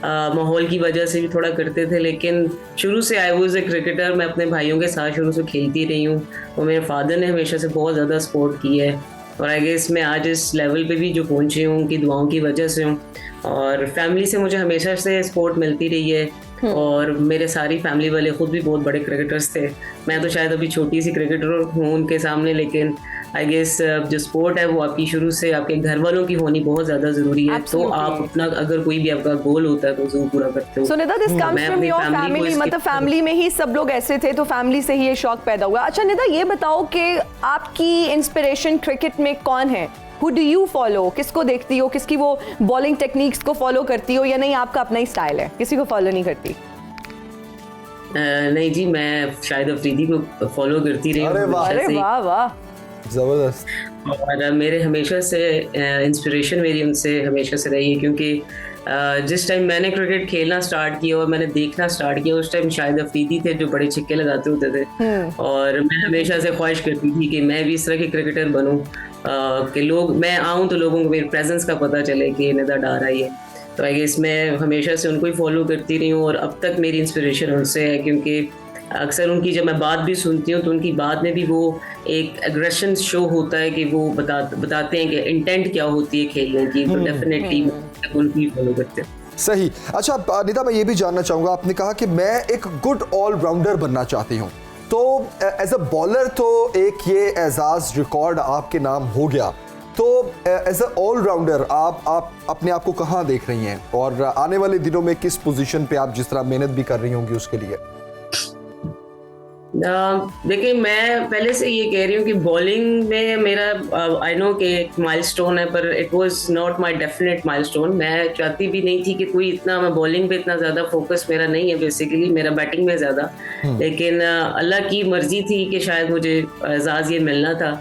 माहौल की वजह से भी थोड़ा करते थे। लेकिन शुरू से आई वॉज ए क्रिकेटर, मैं अपने भाइयों के साथ शुरू से खेलती रही हूँ और मेरे फादर ने हमेशा से बहुत ज़्यादा सपोर्ट की है। और आई गेस मैं आज इस लेवल पे भी जो पहुँची हूँ उनकी दुआओं की वजह से हूँ। और फैमिली से मुझे हमेशा से सपोर्ट मिलती रही है और मेरे सारी फैमिली वाले खुद भी बहुत बड़े क्रिकेटर्स थे। मैं तो शायद अभी छोटी सी क्रिकेटर हूँ उनके सामने, लेकिन आई गेस जो स्पोर्ट है वो आपकी शुरू से आपके घर वालों की होनी बहुत ज़्यादा ज़रूरी है। तो आप अपना अगर कोई भी आपका गोल होता है तो जरूर पूरा करते हो। So Nida, this comes from your family, मतलब फैमिली में ही सब लोग ऐसे थे तो फैमिली से ही ये शौक पैदा हुआ। अच्छा निदा, ये बताओ कि आपकी इंस्पिरेशन क्रिकेट में कौन है? Who do you follow? किसको देखती हो? किसकी वो बॉलिंग टेक्निक्स को फॉलो करती हो या नहीं आपका अपना ही स्टाइल है, किसी को फॉलो नहीं करती? नहीं जी, मैं शायद अफरीदी को फॉलो करती रही हूँ। अरे वाह वाह, जबरदस्त। और मेरे हमेशा से इंस्पिरेशन मेरी उनसे हमेशा से रही है, क्योंकि जिस टाइम मैंने क्रिकेट खेलना स्टार्ट किया और मैंने देखना स्टार्ट किया उस टाइम शायद अफरीदी थे जो बड़े छिक्के लगाते होते थे। और मैं हमेशा से ख्वाहिश करती थी कि मैं भी इस तरह की क्रिकेटर बनूं कि लोग मैं आऊं तो लोगों को मेरी प्रेजेंस का पता चले कि निदा डार आई है। तो आई गेस मैं हमेशा से उनको ही फॉलो करती रही हूँ और अब तक मेरी इंस्पिरेशन उनसे है, क्योंकि अक्सर उनकी जब मैं बात भी सुनती हूँ तो उनकी बात में भी वो एक एग्रेशन शो होता है कि वो बताते हैं कि इंटेंट क्या होती है खेलने की, तो डेफिनेटली उनको ही फॉलो करते हैं। सही। अच्छा निदा, मैं ये भी जानना चाहूँगा, आपने कहा कि मैं एक गुड ऑलराउंडर बनना चाहती हूँ, तो एज अ बॉलर तो एक ये एजाज रिकॉर्ड आपके नाम हो गया, तो एज अ ऑलराउंडर आप अपने आप को कहाँ देख रही हैं और आने वाले दिनों में किस पोजीशन पे आप जिस तरह मेहनत भी कर रही होंगी उसके लिए? देखिए, मैं पहले से ये कह रही हूँ कि बॉलिंग में मेरा आई नो कि एक माइलस्टोन है, पर it was not my definite milestone. मैं चाहती भी नहीं थी कि कोई इतना, मैं बॉलिंग पे इतना ज़्यादा फोकस मेरा नहीं है, बेसिकली मेरा बैटिंग में ज़्यादा, लेकिन अल्लाह की मर्जी थी कि शायद मुझे एजाज़ ये मिलना था।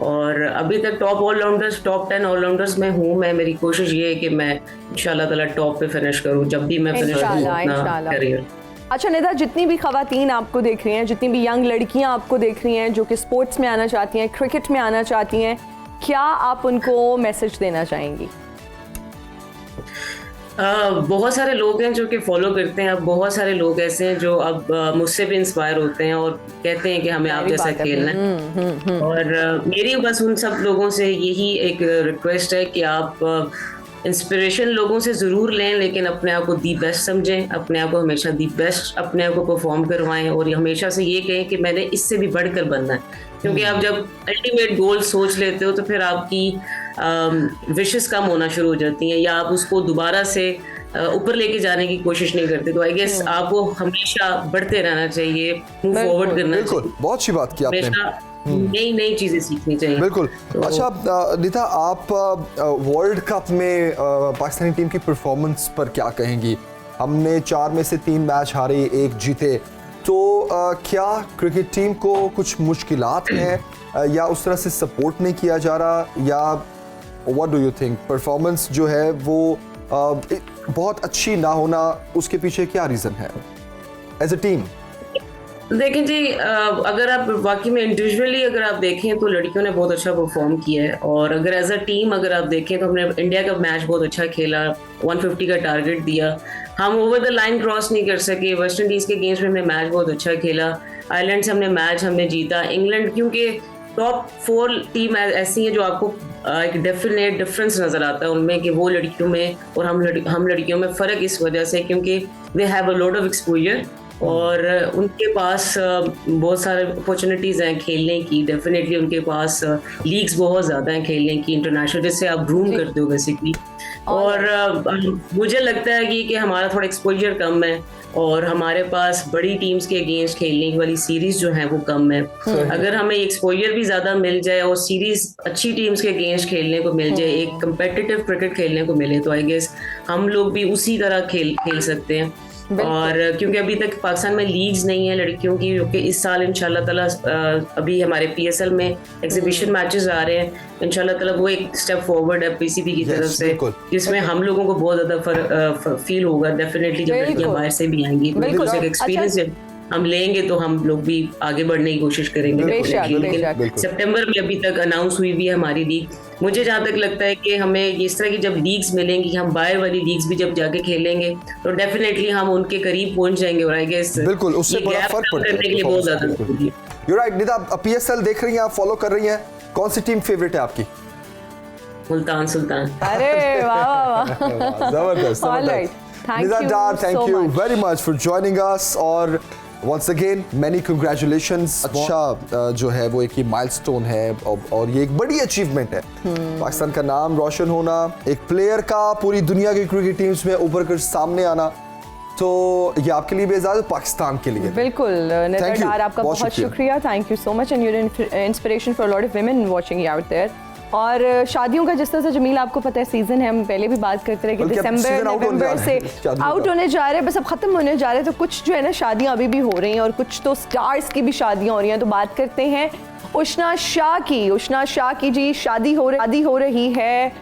और अभी तक टॉप 10 ऑलराउंडर्स में हूँ मैं। मेरी कोशिश ये है कि मैं इंशाल्लाह ताला टॉप पे फिनिश करूँ जब भी मैं फिनिश करूँ अपना करियर। अच्छा निदा, जितनी भी खवातीन आपको देख रही हैं, जितनी भी यंग लड़कियां आपको देख रही हैं जो कि स्पोर्ट्स में आना चाहती हैं, क्रिकेट में आना चाहती हैं, क्या आप उनको मैसेज देना चाहेंगी? बहुत सारे लोग हैं जो कि फॉलो करते हैं, अब बहुत सारे लोग ऐसे हैं जो अब मुझसे भी इंस्पायर होते हैं और कहते हैं कि हमें आप जैसा खेलना है। और मेरी बस उन सब लोगों से यही एक रिक्वेस्ट है कि आप इंस्पिरेशन लोगों से ज़रूर लें, लेकिन अपने आप को दी बेस्ट समझें, अपने आप को हमेशा दी बेस्ट अपने आप को परफॉर्म करवाएं और हमेशा से ये कहें कि मैंने इससे भी बढ़कर बनना है। क्योंकि आप जब अल्टीमेट गोल सोच लेते हो तो फिर आपकी विशेस कम होना शुरू हो जाती हैं, या आप उसको दोबारा से ऊपर लेके जाने की कोशिश नहीं करते। तो आई गेस आपको हमेशा बढ़ते रहना चाहिए, मूव फॉरवर्ड करना चाहिए। बिल्कुल, बहुत अच्छी बात की आपने। नई चीजें सीखनी चाहिए। बिल्कुल। अच्छा निदा, आप वर्ल्ड कप में पाकिस्तानी टीम की परफॉर्मेंस पर क्या कहेंगी? हमने 4 में से 3 मैच हारे, 1 जीते, तो क्या क्रिकेट टीम को कुछ मुश्किलात हैं या उस तरह से सपोर्ट नहीं किया जा रहा, या what do you think performance जो है वो बहुत अच्छी ना होना, उसके पीछे क्या रीज़न है एज अ टीम? देखें जी, अगर आप वाकई में इंडिविजुअली अगर आप देखें तो लड़कियों ने बहुत अच्छा परफॉर्म किया है, और अगर एज अ टीम अगर आप देखें तो हमने इंडिया का मैच बहुत अच्छा खेला, 150 का टारगेट दिया, हम ओवर द लाइन क्रॉस नहीं कर सके। वेस्ट इंडीज़ के गेम्स में हमने मैच बहुत अच्छा खेला, आयरलैंड से हमने जीता। इंग्लैंड, क्योंकि टॉप 4 टीम ऐसी है जो आपको एक डेफिनेट डिफरेंस नज़र आता है उनमें कि वो लड़कियों में और हम लड़कियों में फ़र्क इस वजह से क्योंकि they have a lot of exposure और उनके पास बहुत सारे अपॉर्चुनिटीज़ हैं खेलने की। डेफिनेटली उनके पास लीग्स बहुत ज़्यादा हैं खेलने की, इंटरनेशनल, जिससे आप ग्रूम करते हो बेसिकली। और मुझे लगता है कि हमारा थोड़ा एक्सपोजर कम है और हमारे पास बड़ी टीम्स के अगेंस्ट खेलने वाली सीरीज जो है वो कम है। अगर हमें एक्सपोजर भी ज़्यादा मिल जाए और सीरीज अच्छी टीम्स के अगेंस्ट खेलने को मिल जाए, एक कम्पिटिटिव क्रिकेट खेलने को मिले, तो आई गेस हम लोग भी उसी तरह खेल सकते हैं। और क्योंकि अभी तक पाकिस्तान में लीग्स नहीं है लड़कियों की, क्योंकि इस साल इंशाल्लाह ताला अभी हमारे PSL में एग्जीबिशन मैचेस आ रहे हैं, इंशाल्लाह ताला वो एक स्टेप फॉरवर्ड है PCB की तरफ से, जिसमें हम लोगों को बहुत ज़्यादा फील होगा डेफिनेटली जब लड़कियां बाहर से भी आएंगी, कुछ एक एक्सपीरियंस हम लेंगे तो हम लोग भी आगे बढ़ने की कोशिश करेंगे। लेकिन सितंबर में अभी तक अनाउंस हुई भी है हमारी लीग। मुझे जहाँ तक लगता है कि हमें इस तरह की जब लीग्स मिलेंगी, हम बाहर वाली लीग्स भी जब जाके खेलेंगे तो डेफिनेटली हम उनके करीब पहुंच जाएंगे। और आई गेस बिल्कुल उससे बड़ा फर्क पड़ता है, करने के लिए बहुत ज्यादा जरूरी है। यू राइट निदा, PSL देख रही हैं आप, फॉलो कर रही हैं, कौन सी टीम फेवरेट है आपकी? मुल्तान सुल्तान। अरे वाह जबरदस्त। Nida Dar, thank you very much for joining us और once again many congratulations। अच्छा जो है वो एक ये माइलस्टोन है और ये एक बड़ी अचीवमेंट है। पाकिस्तान का नाम रोशन होना, एक प्लेयर का पूरी दुनिया की क्रिकेट टीम्स में उभर कर सामने आना, तो ये आपके लिए भी एजाज़ है, पाकिस्तान के लिए। बिल्कुल निदा डार, आपका बहुत शुक्रिया, thank you so much and you are inspiration for lot of women watching out there. और शादियों का जिस तरह से जमील आपको पता है सीजन है, हम पहले भी बात करते रहे कि दिसंबर नवंबर से आउट होने जा रहे हैं, बस अब खत्म होने जा रहे हैं, तो कुछ जो है ना शादियां अभी भी हो रही हैं और कुछ तो स्टार्स की भी शादियां हो रही हैं। तो बात करते हैं उशना शाह की जी शादी हो रही है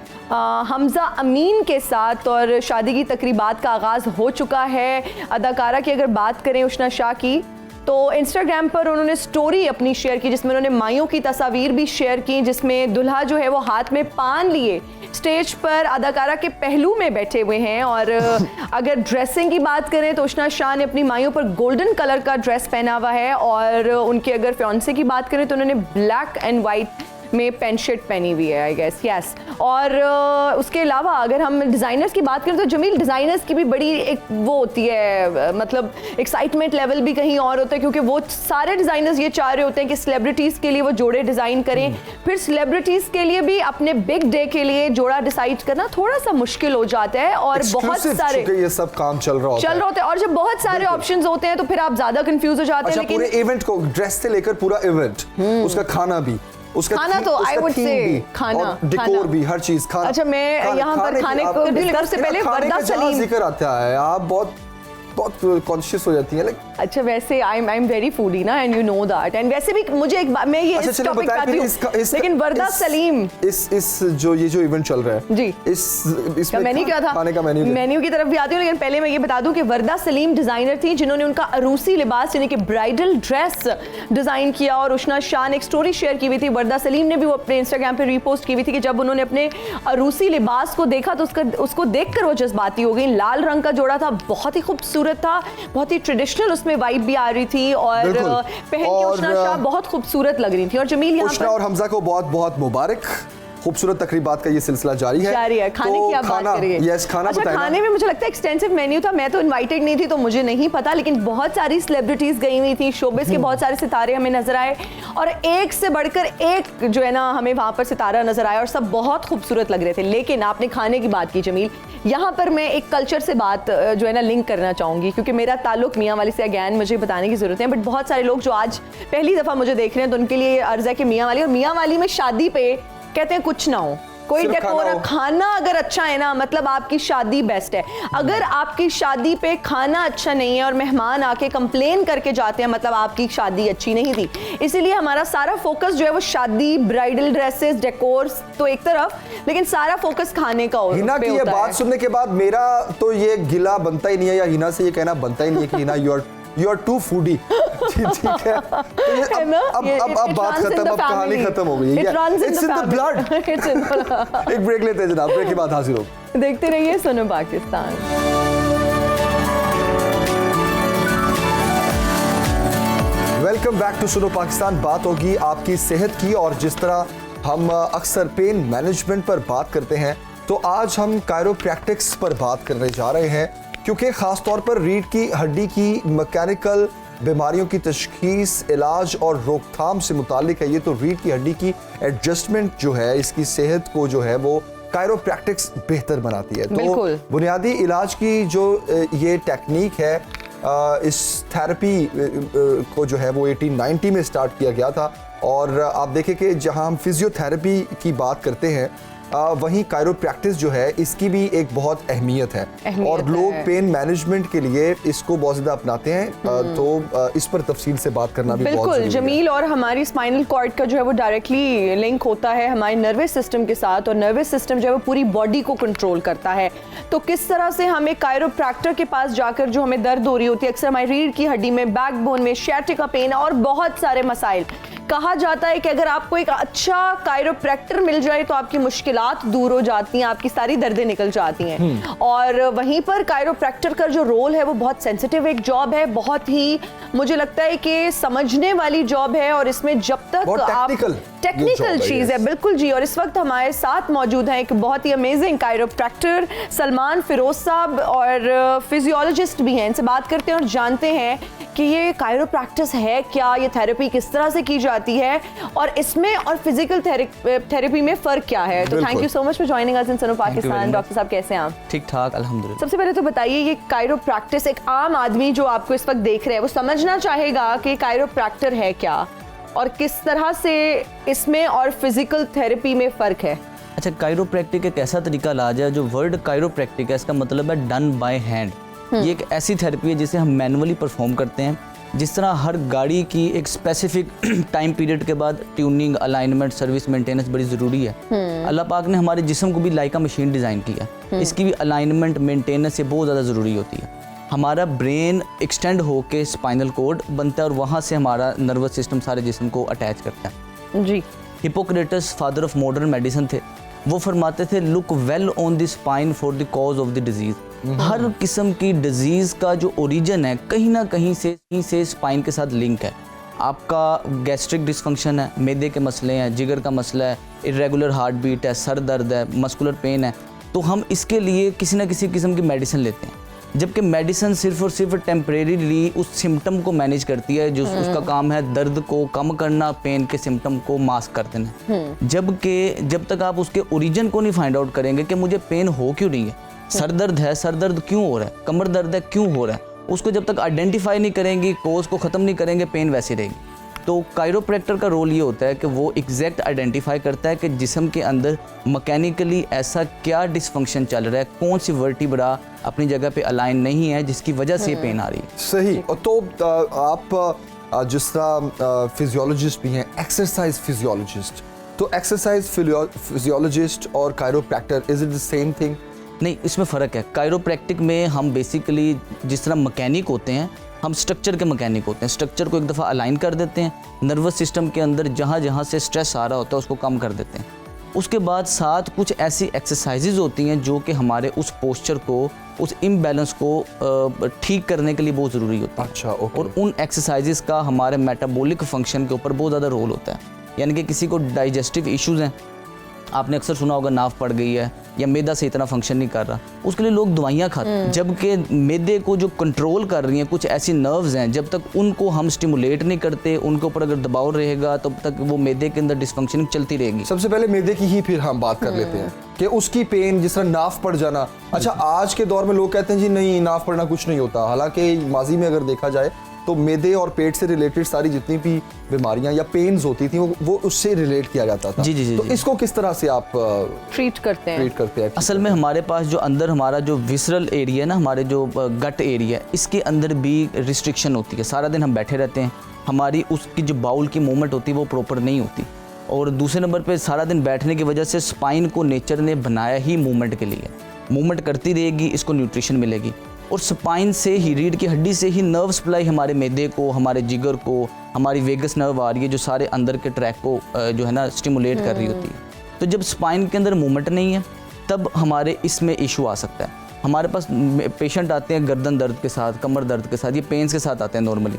हमजा अमीन के साथ और शादी की तकरीबात का आगाज़ हो चुका है। अदाकारा की अगर बात करें उशना शाह की तो इंस्टाग्राम पर उन्होंने स्टोरी अपनी शेयर की जिसमें उन्होंने माइयों की तस्वीर भी शेयर की, जिसमें दुल्हा जो है वो हाथ में पान लिए स्टेज पर अदाकारा के पहलू में बैठे हुए हैं। और अगर ड्रेसिंग की बात करें तो उष्णा शाह ने अपनी माइयों पर गोल्डन कलर का ड्रेस पहना हुआ है, और उनके अगर फियांसे की बात करें तो उन्होंने ब्लैक एंड वाइट में पेंट शर्ट पहनी हुई है, आई गेस, यस। और उसके अलावा अगर हम डिज़ाइनर्स की बात करें तो जमील, डिज़ाइनर्स की भी बड़ी एक वो होती है, मतलब एक्साइटमेंट लेवल भी कहीं और होता है, क्योंकि वो सारे डिज़ाइनर्स ये चाह रहे होते हैं कि सेलिब्रिटीज़ के लिए वो जोड़े डिज़ाइन करें। फिर सेलिब्रिटीज़ के लिए भी अपने बिग डे के लिए जोड़ा डिसाइड करना थोड़ा सा मुश्किल हो जाता है, और बहुत सारे ये सब काम चल रहा होता है, और जब बहुत सारे ऑप्शंस होते हैं तो फिर आप ज्यादा कंफ्यूज हो जाते हैं। लेकिन पूरे इवेंट को, ड्रेस से लेकर पूरा इवेंट, उसका खाना भी, उसका खाना तो आई वुड से खाना, डेकोर भी, हर चीज खाना। अच्छा, मैं यहाँ पर खाने को डिस्कस से पहले वर्दा सलीम जिक्र आता है, आप बहुत कॉन्शियस हो जाती है। अच्छा, वैसे आई एम वेरी फूडी ना, and you know that, and वैसे भी मुझे एक बात, मैं ये इस टॉपिक पे आती हूँ, लेकिन वर्दा सलीम इस जो इवेंट चल रहा है जी, इसमें मेन्यू क्या था, खाने का मेन्यू की तरफ भी आती हूँ, लेकिन पहले मैं ये बता दूं कि वर्दा सलीम डिजाइनर थी जिन्होंने उनका अरूसी लिबास यानी कि ब्राइडल ड्रेस डिजाइन किया, और उष्णा शाह ने एक स्टोरी शेयर की हुई थी, वर्दा सलीम ने भी वो अपने इंस्टाग्राम पे रीपोस्ट की हुई थी कि जब उन्होंने अपने अरूसी लिबास को देखा तो उसको देखकर वो जज्बाती हो गई। लाल रंग का जोड़ा था, बहुत ही खूबसूरत था, बहुत ही ट्रेडिशनल उसमें वाइब भी आ रही थी, और पहन के उष्णा शाह बहुत खूबसूरत लग रही थी। और जमील, यहाँ उष्णा और हमजा को बहुत बहुत मुबारक, खूबसूरत तकरीबात का ये सिलसिला जारी है। खाने की आप बात करेंगे। यस, खाना बताएं। खाने में मुझे लगता है एक्सटेंसिव मेन्यू था, मैं तो इनवाइटेड नहीं थी तो मुझे नहीं पता, लेकिन बहुत सारी सेलिब्रिटीज गई हुई थी, शोबिस के बहुत सारे सितारे हमें नजर आए, और एक से बढ़कर एक जो है ना हमें वहां पर सितारा नजर आया, और सब बहुत खूबसूरत लग रहे थे। लेकिन आपने खाने की बात की जमील, यहाँ पर मैं एक कल्चर से बात जो है ना लिंक करना चाहूंगी, क्योंकि मेरा ताल्लुक मियाँ वाली से अगैन मुझे बताने की जरूरत है, बट बहुत सारे लोग जो आज पहली दफा मुझे देख रहे हैं तो उनके लिए अर्ज है कि मियाँ वाली, और मियाँ वाली में शादी पे कहते हैं कुछ ना हो, कोई डेकोर, खाना अगर अच्छा है ना, मतलब आपकी शादी बेस्ट है। अगर आपकी शादी पे खाना अच्छा नहीं है और मेहमान आके कंप्लेन करके जाते हैं, मतलब आपकी शादी अच्छी नहीं थी। इसीलिए हमारा सारा फोकस जो है वो शादी, ब्राइडल ड्रेसेस, डेकोर्स तो एक तरफ, लेकिन सारा फोकस खाने का होता है। हिना की ये बात सुनने के बाद मेरा तो ये गिला बनता ही नहीं है, या हिना से ये कहना बनता ही नहीं है कि Hina you are too foodie. ठीक है, अब बात खत्म, अब कहानी खत्म हो गई है। It's in the blood. एक ब्रेक लेते हैं जनाब, ब्रेक के बाद हाजिर हो। देखते रहिए सुनो पाकिस्तान। वेलकम बैक टू सुनो पाकिस्तान। बात होगी आपकी सेहत की, और जिस तरह हम अक्सर पेन मैनेजमेंट पर बात करते हैं, तो आज हम कायरोप्रैक्टिक्स पर बात करने जा रहे हैं, क्योंकि ख़ास तौर पर रीढ़ की हड्डी की मैकेनिकल बीमारियों की तशखीस, इलाज और रोकथाम से मुतालिक है ये। तो रीढ़ की हड्डी की एडजस्टमेंट जो है, इसकी सेहत को जो है वो कायरोप्रैक्टिक्स बेहतर बनाती है। तो बुनियादी इलाज की जो ये टेक्निक है, इस थेरेपी को जो है वो 1890 में स्टार्ट किया गया था, और आप देखें कि जहां हम फिजियोथेरेपी की बात करते हैं, वहीं कायरोप्रैक्टिस जो है इसकी भी एक बहुत अहमियत है, और लोग पेन मैनेजमेंट के लिए इसको बहुत ज़्यादा अपनाते हैं। तो इस पर तफसील से बात करना भी बहुत ज़रूरी है। जमील, और हमारी स्पाइनल कॉर्ड का जो है वो डायरेक्टली लिंक होता है हमारे नर्वस सिस्टम के साथ, और नर्वस सिस्टम जो है वो पूरी बॉडी को कंट्रोल करता है। तो किस तरह से हमें कायरोप्रैक्टर के पास जाकर जो हमें दर्द हो रही होती है, अक्सर हमारी रीढ़ की हड्डी में, बैकबोन में, sciatica पेन और बहुत सारे मसाइल, कहा जाता है कि अगर आपको एक अच्छा कायरोप्रैक्टर मिल जाए तो आपकी मुश्किलात दूर हो जाती हैं, आपकी सारी दर्दें निकल जाती हैं। और वहीं पर कायरोप्रैक्टर का जो रोल है वो बहुत सेंसिटिव एक जॉब है, बहुत ही मुझे लगता है कि समझने वाली जॉब है, और इसमें जब तक आप टेक्निकल चीज है, बिल्कुल जी। और इस वक्त हमारे साथ मौजूद हैं एक बहुत ही अमेजिंग कायरोप्रैक्टर सलमान फिरोज साहब, और फिजियोलॉजिस्ट भी हैं। इनसे बात करते हैं और जानते हैं कि ये कायरोप्रैक्टिस है क्या, ये थेरेपी किस तरह से की जाती है, और इसमें और फिजिकल थेरेपी में फ़र्क क्या है। तो thank you so much for joining us in Suno Pakistan. Doctor साहब कैसे हैं आप? ठीक ठाक अल्हम्दुलिल्लाह। सबसे पहले तो बताइए, ये कायरोप्रैक्टिस, एक आम आदमी जो आपको इस वक्त देख रहे हैं वो समझना चाहेगा कि कायरोप्रैक्टर है क्या, और किस तरह से इसमें और फिजिकल थेरेपी में फ़र्क है। अच्छा, कायरोप्रैक्टिक एक ऐसा तरीका इलाज है, जो वर्ड कायरोप्रैक्टिक है इसका मतलब है डन बाय हैंड। ये एक ऐसी थेरेपी है जिसे हम मैनुअली परफॉर्म करते हैं। जिस तरह हर गाड़ी की एक स्पेसिफिक टाइम पीरियड के बाद ट्यूनिंग, अलाइनमेंट, सर्विस, मेंटेनेंस बड़ी ज़रूरी है। अल्लाह पाक ने हमारे जिस्म को भी लाइक अ मशीन डिज़ाइन किया, इसकी भी अलाइनमेंट, मेंटेनेंस ये बहुत ज़्यादा ज़रूरी होती है। हमारा ब्रेन एक्सटेंड होके स्पाइनल कोड बनता है और वहाँ से हमारा नर्वस सिस्टम सारे जिस्म को अटैच करता है। जी। Hippocrates father of modern medicine थे, वो फरमाते थे look well on the spine for the cause of the disease. हर किस्म की डिजीज़ का जो ओरिजिन है कहीं ना कहीं से स्पाइन के साथ लिंक है। आपका गैस्ट्रिक डिसफंक्शन है, मैदे के मसले हैं, जिगर का मसला है, इरेगुलर हार्ट बीट है, सर दर्द है, मस्कुलर पेन है, तो हम इसके लिए किसी ना किसी किस्म की मेडिसिन लेते हैं। जबकि मेडिसिन सिर्फ और सिर्फ टेम्परेरीली उस सिम्टम को मैनेज करती है, जो उसका काम है दर्द को कम करना, पेन के सिम्टम को मास्क कर देना। जबकि जब तक आप उसके ओरिजिन को नहीं फाइंड आउट करेंगे कि मुझे पेन हो क्यों नहीं है, सर दर्द है, सर दर्द क्यों हो रहा है, कमर दर्द है क्यों हो रहा है, उसको जब तक आइडेंटिफाई नहीं करेंगे, कोज को ख़त्म नहीं करेंगे, पेन वैसी रहेगी। तो कायरोप्रैक्टर का रोल ये होता है कि वो एग्जैक्ट आइडेंटिफाई करता है कि जिस्म के अंदर मैकेनिकली ऐसा क्या डिसफंक्शन चल रहा है, कौन सी वर्टिब्रा अपनी जगह पे अलाइन नहीं है जिसकी वजह से पेन आ रही है। सही। तो आप जिस तरह फिजियोलॉजिस्ट भी हैं, एक्सरसाइज फिजियोलॉजिस्ट, तो एक्सरसाइज फिजियोलॉजिस्ट और chiropractor, is it the same thing? नहीं, इसमें फ़र्क है। कायरोप्रैक्टिक में हम बेसिकली जिस तरह मैकेनिक होते हैं, हम स्ट्रक्चर के मैकेनिक होते हैं। स्ट्रक्चर को एक दफ़ा अलाइन कर देते हैं, नर्वस सिस्टम के अंदर जहाँ जहाँ से स्ट्रेस आ रहा होता है उसको कम कर देते हैं। उसके बाद साथ कुछ ऐसी एक्सरसाइजेज होती हैं जो कि हमारे उस पोस्चर को, उस इम्बैलेंस को ठीक करने के लिए बहुत ज़रूरी होता है। अच्छा, ओके। और उन एक्सरसाइजेज का हमारे मेटाबॉलिक फंक्शन के ऊपर बहुत ज़्यादा रोल होता है। यानी कि किसी को डाइजेस्टिव इश्यूज़ हैं, आपने अक्सर सुना होगा नाव पड़ गई है या मैदा से इतना फंक्शन नहीं कर रहा, उसके लिए लोग दवाइयाँ खाते हैं। जबकि मैदे को जो कंट्रोल कर रही हैं कुछ ऐसी नर्व्स हैं, जब तक उनको हम स्टिमुलेट नहीं करते, उनके ऊपर अगर दबाव रहेगा तब तक वो मैदे के अंदर डिसफंक्शनिंग चलती रहेगी। सबसे पहले मैदे की ही फिर हम बात कर लेते हैं कि उसकी पेन, जिस तरह नाफ पड़ जाना। अच्छा, आज के दौर में लोग कहते हैं जी नहीं, नाफ पड़ना कुछ नहीं होता, हालांकि माजी में अगर देखा जाए तो मैदे और पेट से रिलेटेड सारी जितनी भी बीमारियां या पेन्स होती थी वो उससे रिलेट किया जाता था। जी जी जी। तो इसको किस तरह से आप ट्रीट करते हैं? असल में हमारे पास जो अंदर हमारा जो विसरल एरिया है ना, हमारे जो गट एरिया, इसके अंदर भी रिस्ट्रिक्शन होती है। सारा दिन हम बैठे रहते हैं, हमारी उसकी जो बाउल की मूवमेंट होती है वो प्रॉपर नहीं होती। और दूसरे नंबर पे सारा दिन बैठने की वजह से स्पाइन को नेचर ने बनाया ही मूवमेंट के लिए। मूवमेंट करती रहेगी, इसको न्यूट्रिशन मिलेगी। और स्पाइन से ही, रीढ़ की हड्डी से ही नर्व सप्लाई हमारे मैदे को, हमारे जिगर को, हमारी वेगस नर्व आ रही है जो सारे अंदर के ट्रैक को जो है ना स्टिमुलेट कर रही होती है। तो जब स्पाइन के अंदर मूवमेंट नहीं है तब हमारे इसमें इशू आ सकता है। हमारे पास पेशेंट आते हैं गर्दन दर्द के साथ, कमर दर्द के साथ, ये पेन्स के साथ आते हैं नॉर्मली।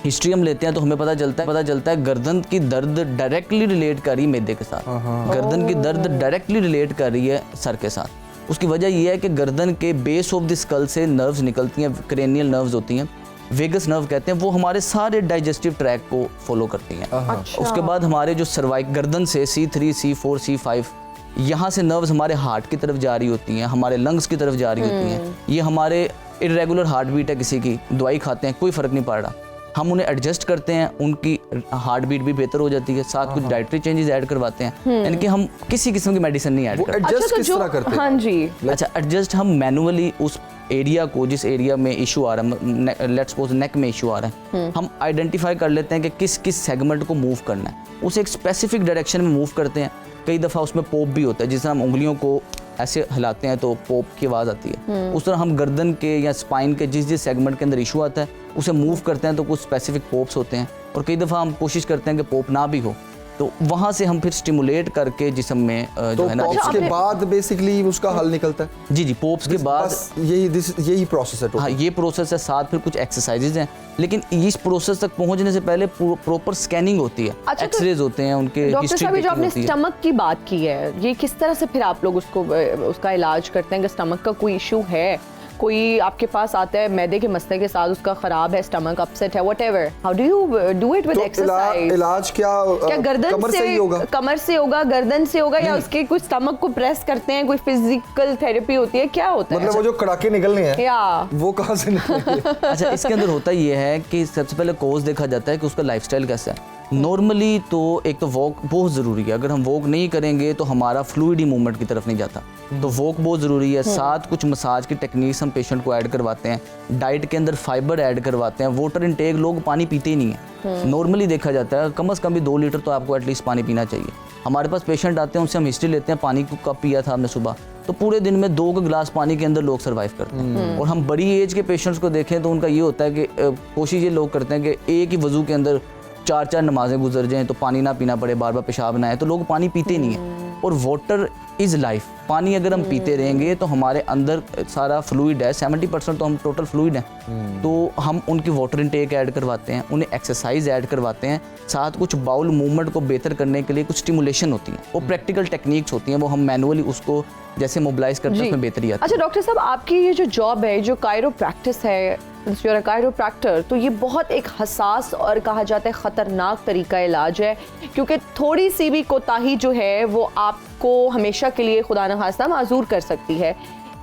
हिस्ट्री हम लेते हैं तो हमें पता चलता है गर्दन की दर्द डायरेक्टली रिलेट कर रही है मैदे के साथ, गर्दन की दर्द डायरेक्टली रिलेट कर रही है सर के साथ। उसकी वजह यह है कि गर्दन के बेस ऑफ द स्कल से नर्व्स निकलती हैं, क्रेनियल नर्व्स होती हैं, वेगस नर्व कहते हैं, वो हमारे सारे डाइजेस्टिव ट्रैक को फॉलो करती हैं। अच्छा। उसके बाद हमारे जो सर्वाइक गर्दन से C3, C4, C5 यहाँ से नर्व्स हमारे हार्ट की तरफ जा रही होती हैं, हमारे लंग्स की तरफ जा रही होती हैं। ये हमारे इरेगुलर हार्ट बीट है, किसी की दवाई खाते हैं कोई फ़र्क नहीं पड़ रहा, हम उन्हें एडजस्ट करते हैं, उनकी हार्ट बीट भी बेहतर हो जाती है, साथ कुछ डाइटरी चेंजेस ऐड करवाते हैं। यानी कि हम किसी किस्म की मेडिसिन नहीं ऐड करते। एडजस्ट किस तरह करते हैं? हाँ जी। अच्छा, एडजस्ट हम मैनुअली उस एरिया को, जिस एरिया में इशू आ रहा है, लेट्स सपोज नेक में इशू आ रहा है, हम आइडेंटिफाई कर लेते हैं कि किस किस सेगमेंट को मूव करना है, उसे एक स्पेसिफिक डायरेक्शन में मूव करते हैं। कई दफ़ा उसमें पोप भी होता है, जिस तरह हम उंगलियों को ऐसे हिलाते हैं तो पोप की आवाज़ आती है, उस तरह हम गर्दन के या स्पाइन के जिस सेगमेंट के अंदर इशू आता है उसे मूव करते हैं तो कुछ स्पेसिफिक पोप्स होते हैं। और कई दफ़ा हम कोशिश करते हैं कि पोप ना भी हो, तो वहाँ से हम फिर स्टिमुलेट करके जिस्म में जो है ना, पोप्स के बाद बेसिकली उसका हल निकलता है। जी जी, पोप्स के बाद बस यही प्रोसेस है। हाँ, ये प्रोसेस है, साथ फिर कुछ एक्सरसाइजेज हैं, लेकिन इस प्रोसेस तक पहुंचने से पहले प्रॉपर स्कैनिंग होती है। अच्छा, एक्सरेज होते हैं उनके, डॉक्टर साहब, जो आपने होती है। स्टमक की बात की है, ये किस तरह से फिर आप लोग उसका इलाज करते हैं कि स्टमक का कोई इशू है, कोई आपके पास आता है मैदे के मसले के साथ, उसका खराब है, स्टमक अपसेट है, whatever, how do you do it with exercise? इलाज क्या गर्दन कमर से ही होगा? कमर से होगा, गर्दन से होगा, या उसके कुछ स्टमक को प्रेस करते हैं, कोई फिजिकल थेरेपी होती है, क्या होता है? मतलब वो जो कड़ाके निकलने हैं या वो कहाँ से निकलेंगे? अच्छा, इसके अंदर होता ये है कि सबसे पहले कोज देखा जाता है कि उसका लाइफस्टाइल कैसा है। नॉर्मली तो एक तो वॉक बहुत ज़रूरी है, अगर हम वॉक नहीं करेंगे तो हमारा फ्लूइडी मूवमेंट की तरफ नहीं जाता, तो वॉक बहुत ज़रूरी है। साथ कुछ मसाज की टेक्निक्स हम पेशेंट को ऐड करवाते हैं, डाइट के अंदर फाइबर ऐड करवाते हैं। वाटर इनटेक, लोग पानी पीते ही नहीं है, नॉर्मली देखा जाता है कम से कम भी 2 लीटर तो आपको एटलीस्ट पानी पीना चाहिए। हमारे पास पेशेंट आते हैं, उनसे हम हिस्ट्री लेते हैं, पानी को कब पिया था आपने सुबह, तो पूरे दिन में 2 गिलास पानी के अंदर लोग सरवाइव करते हैं। और हम बड़ी एज के पेशेंट्स को देखें तो उनका ये होता है कि कोशिश ये लोग करते हैं कि एक ही वजू के अंदर 4-4 नमाजें गुजर जाएं तो पानी ना पीना पड़े, बार बार पेशाब ना आए, तो लोग पानी पीते नहीं हैं। और वाटर इज़ लाइफ, पानी अगर हम पीते रहेंगे तो हमारे अंदर सारा फ्लूइड है, 70% तो हम टोटल फ्लूइड हैं। तो हम उनकी वाटर इनटेक ऐड करवाते हैं, उन्हें एक्सरसाइज ऐड करवाते हैं, साथ कुछ बाउल मूवमेंट को बेहतर करने के लिए कुछ स्टिमुलेशन होती हैं, वो प्रैक्टिकल टेक्निक्स होती हैं, वो हम मैनुअली उसको जैसे मोबिलाइज करते हैं उसमें बेहतरी आती है। अच्छा डॉक्टर साहब, आपकी ये जो जॉब है, जो कायरो प्रैक्टिस है, यूर कायरोप्रैक्टर, तो ये बहुत एक हसास और कहा जाता है ख़तरनाक तरीका इलाज है, क्योंकि थोड़ी सी भी कोताही जो है वो आपको हमेशा के लिए खुदा न खास्ता माजूर कर सकती है।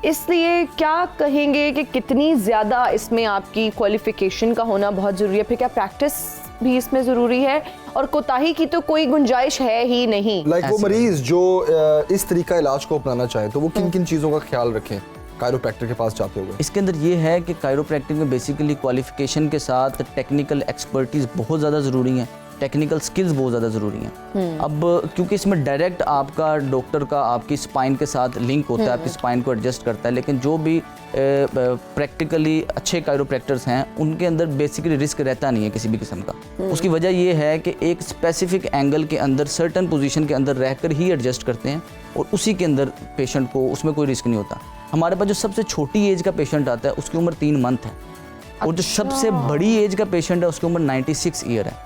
इसलिए क्या कहेंगे कि कितनी ज़्यादा इसमें आपकी क्वालिफिकेशन का होना बहुत ज़रूरी है, फिर क्या प्रैक्टिस भी इसमें ज़रूरी है, और कोताही की तो कोई गुंजाइश है ही नहीं। वो मरीज जो इस तरीका इलाज को अपनाना चाहे तो वो किन किन चीज़ों का ख्याल रखें कायरोप्रैक्टर के पास जाते हुए? इसके अंदर ये है कि कायरोप्रैक्टिक में बेसिकली क्वालिफिकेशन के साथ टेक्निकल एक्सपर्टीज बहुत ज़्यादा ज़रूरी हैं, टेक्निकल स्किल्स बहुत ज़्यादा ज़रूरी हैं। अब क्योंकि इसमें डायरेक्ट आपका डॉक्टर का आपकी स्पाइन के साथ लिंक होता है, आपकी स्पाइन को एडजस्ट करता है, लेकिन जो भी प्रैक्टिकली अच्छे कायरोप्रैक्टर्स हैं उनके अंदर बेसिकली रिस्क रहता नहीं है किसी भी किस्म का। उसकी वजह ये है कि एक स्पेसिफिक एंगल के अंदर सर्टन पोजीशन के अंदर रहकर ही एडजस्ट करते हैं और उसी के अंदर पेशेंट को उसमें कोई रिस्क नहीं होता। हमारे पास जो सबसे छोटी एज का पेशेंट आता है उसकी उम्र 3 मंथ है, और जो सबसे बड़ी एज का पेशेंट है उसकी उम्र 96 ईयर है।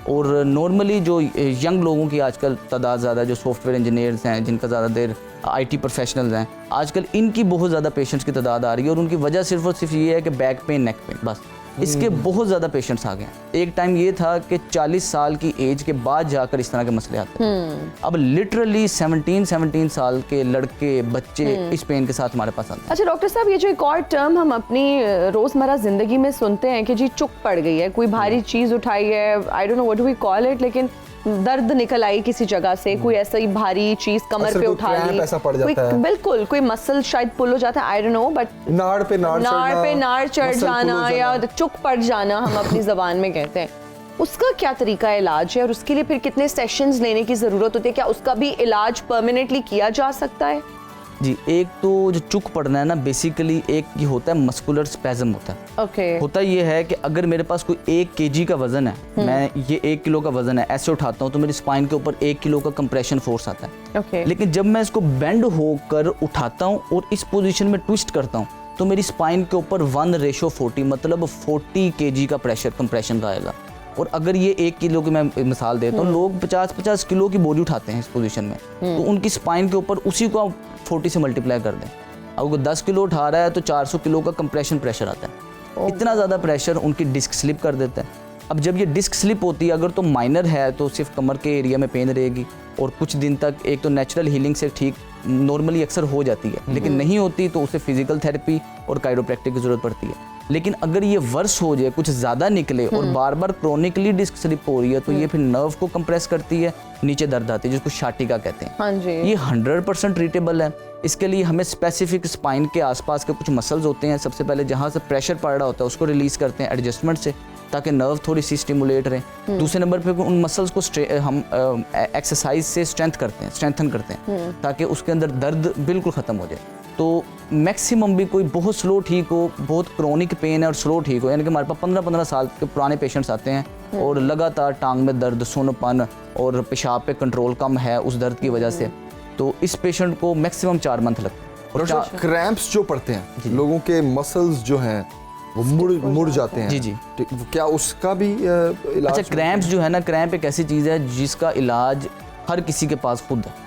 और नॉर्मली जो यंग लोगों की आजकल तादाद ज़्यादा है, जो सॉफ्टवेयर इंजीनियर्स हैं, जिनका ज़्यादा देर IT प्रोफेशनल्स हैं, आजकल इनकी बहुत ज़्यादा पेशेंट्स की तादाद आ रही है, और उनकी वजह सिर्फ और सिर्फ ये है कि बैक पेन, नेक पेन, बस इसके बहुत ज़्यादा पेशेंट्स आ गए हैं। एक टाइम ये था कि 40 साल की एज के बाद जाकर इस तरह के मसले आते हैं। अब लिटरली 17 साल के लड़के, बच्चे इस पेन के साथ हमारे पास आते हैं। अच्छा डॉक्टर साहब, ये जो एक और टर्म हम अपनी रोज़मर्रा ज़िंदगी में सुनते हैं कि जी चुक पड़ गई है, कोई भारी चीज़ उठाई है, I don't know what do we call it, लेकिन दर्द निकल आई किसी जगह से, कोई ऐसा ही भारी चीज कमर पे उठा ली, ऐसा पड़ जाता है, बिल्कुल कोई मसल शायद पुल हो जाता है, आई डोंट नो, बट नाड़ पे नाड़ चढ़ जाना या चुक पड़ जाना हम अपनी जबान में कहते हैं, उसका क्या तरीका इलाज है और उसके लिए फिर कितने सेशंस लेने की जरूरत होती है? क्या उसका भी इलाज परमानेंटली किया जा सकता है? जी, एक तो जो चुक पड़ना है ना, बेसिकली एक ये होता है मस्कुलर स्पैज़म होता है। ओके। होता ये है कि अगर मेरे पास कोई 1 kg का वजन है, मैं ये 1 किलो का वजन है, ऐसे उठाता हूँ तो मेरी स्पाइन के ऊपर 1 किलो का कंप्रेशन फोर्स आता है। ओके। लेकिन जब मैं इसको बेंड होकर उठाता हूँ और इस पोजीशन में ट्विस्ट करता हूँ तो मेरी स्पाइन के ऊपर 1:40 मतलब 40 kg का प्रेशर कंप्रेशन का आएगा। और अगर ये 1 किलो की मैं मिसाल देता हूँ, लोग 50-50 किलो की बोरी उठाते हैं इस पोजीशन में, तो उनकी स्पाइन के ऊपर उसी को आप 40 से मल्टीप्लाई कर दें, अगर 10 किलो उठा रहा है तो 400 किलो का कंप्रेशन प्रेशर आता है। इतना ज़्यादा प्रेशर उनकी डिस्क स्लिप कर देता है। अब जब ये डिस्क स्लिप होती है, अगर तो माइनर है तो सिर्फ कमर के एरिया में पेन रहेगी और कुछ दिन तक एक तो नेचुरल हीलिंग से ठीक नॉर्मली अक्सर हो जाती है, लेकिन नहीं होती तो उसे फिजिकल थेरेपी और कायरोप्रैक्टिक की ज़रूरत पड़ती है। लेकिन अगर ये वर्स हो जाए, कुछ ज़्यादा निकले और बार बार क्रोनिकली डिस्क स्लिप हो रही है, तो ये फिर नर्व को कंप्रेस करती है, नीचे दर्द आती है जिसको शाटिका कहते हैं। हाँ जी। ये 100% ट्रीटेबल है। इसके लिए हमें स्पेसिफिक स्पाइन के आसपास के कुछ मसल्स होते हैं, सबसे पहले जहाँ से प्रेशर पड़ रहा होता है उसको रिलीज़ करते हैं एडजस्टमेंट से, ताकि नर्व थोड़ी सी स्टिमुलेट रहे। दूसरे नंबर पे उन मसल्स को हम एक्सरसाइज से स्ट्रेंथन करते हैं ताकि उसके अंदर दर्द बिल्कुल ख़त्म हो जाए। तो मैक्सिमम भी कोई बहुत स्लो ठीक हो, बहुत क्रोनिक पेन है और स्लो ठीक हो, यानी कि हमारे पास 15-15 साल के पुराने पेशेंट्स आते हैं और लगातार टांग में दर्द, सुन्नपन और पेशाब पे कंट्रोल कम है उस दर्द की वजह से, तो इस पेशेंट को मैक्सिमम 4 मंथ लगते हैं। और क्रैम्प्स जो पड़ते हैं, लोगों के मसल्स जो हैं वो मुड़ जाते हैं, जी, क्या उसका भी इलाज? अच्छा, क्रैम्प्स जो है ना, क्रैम्प एक ऐसी चीज़ है जिसका इलाज हर किसी के पास खुद है।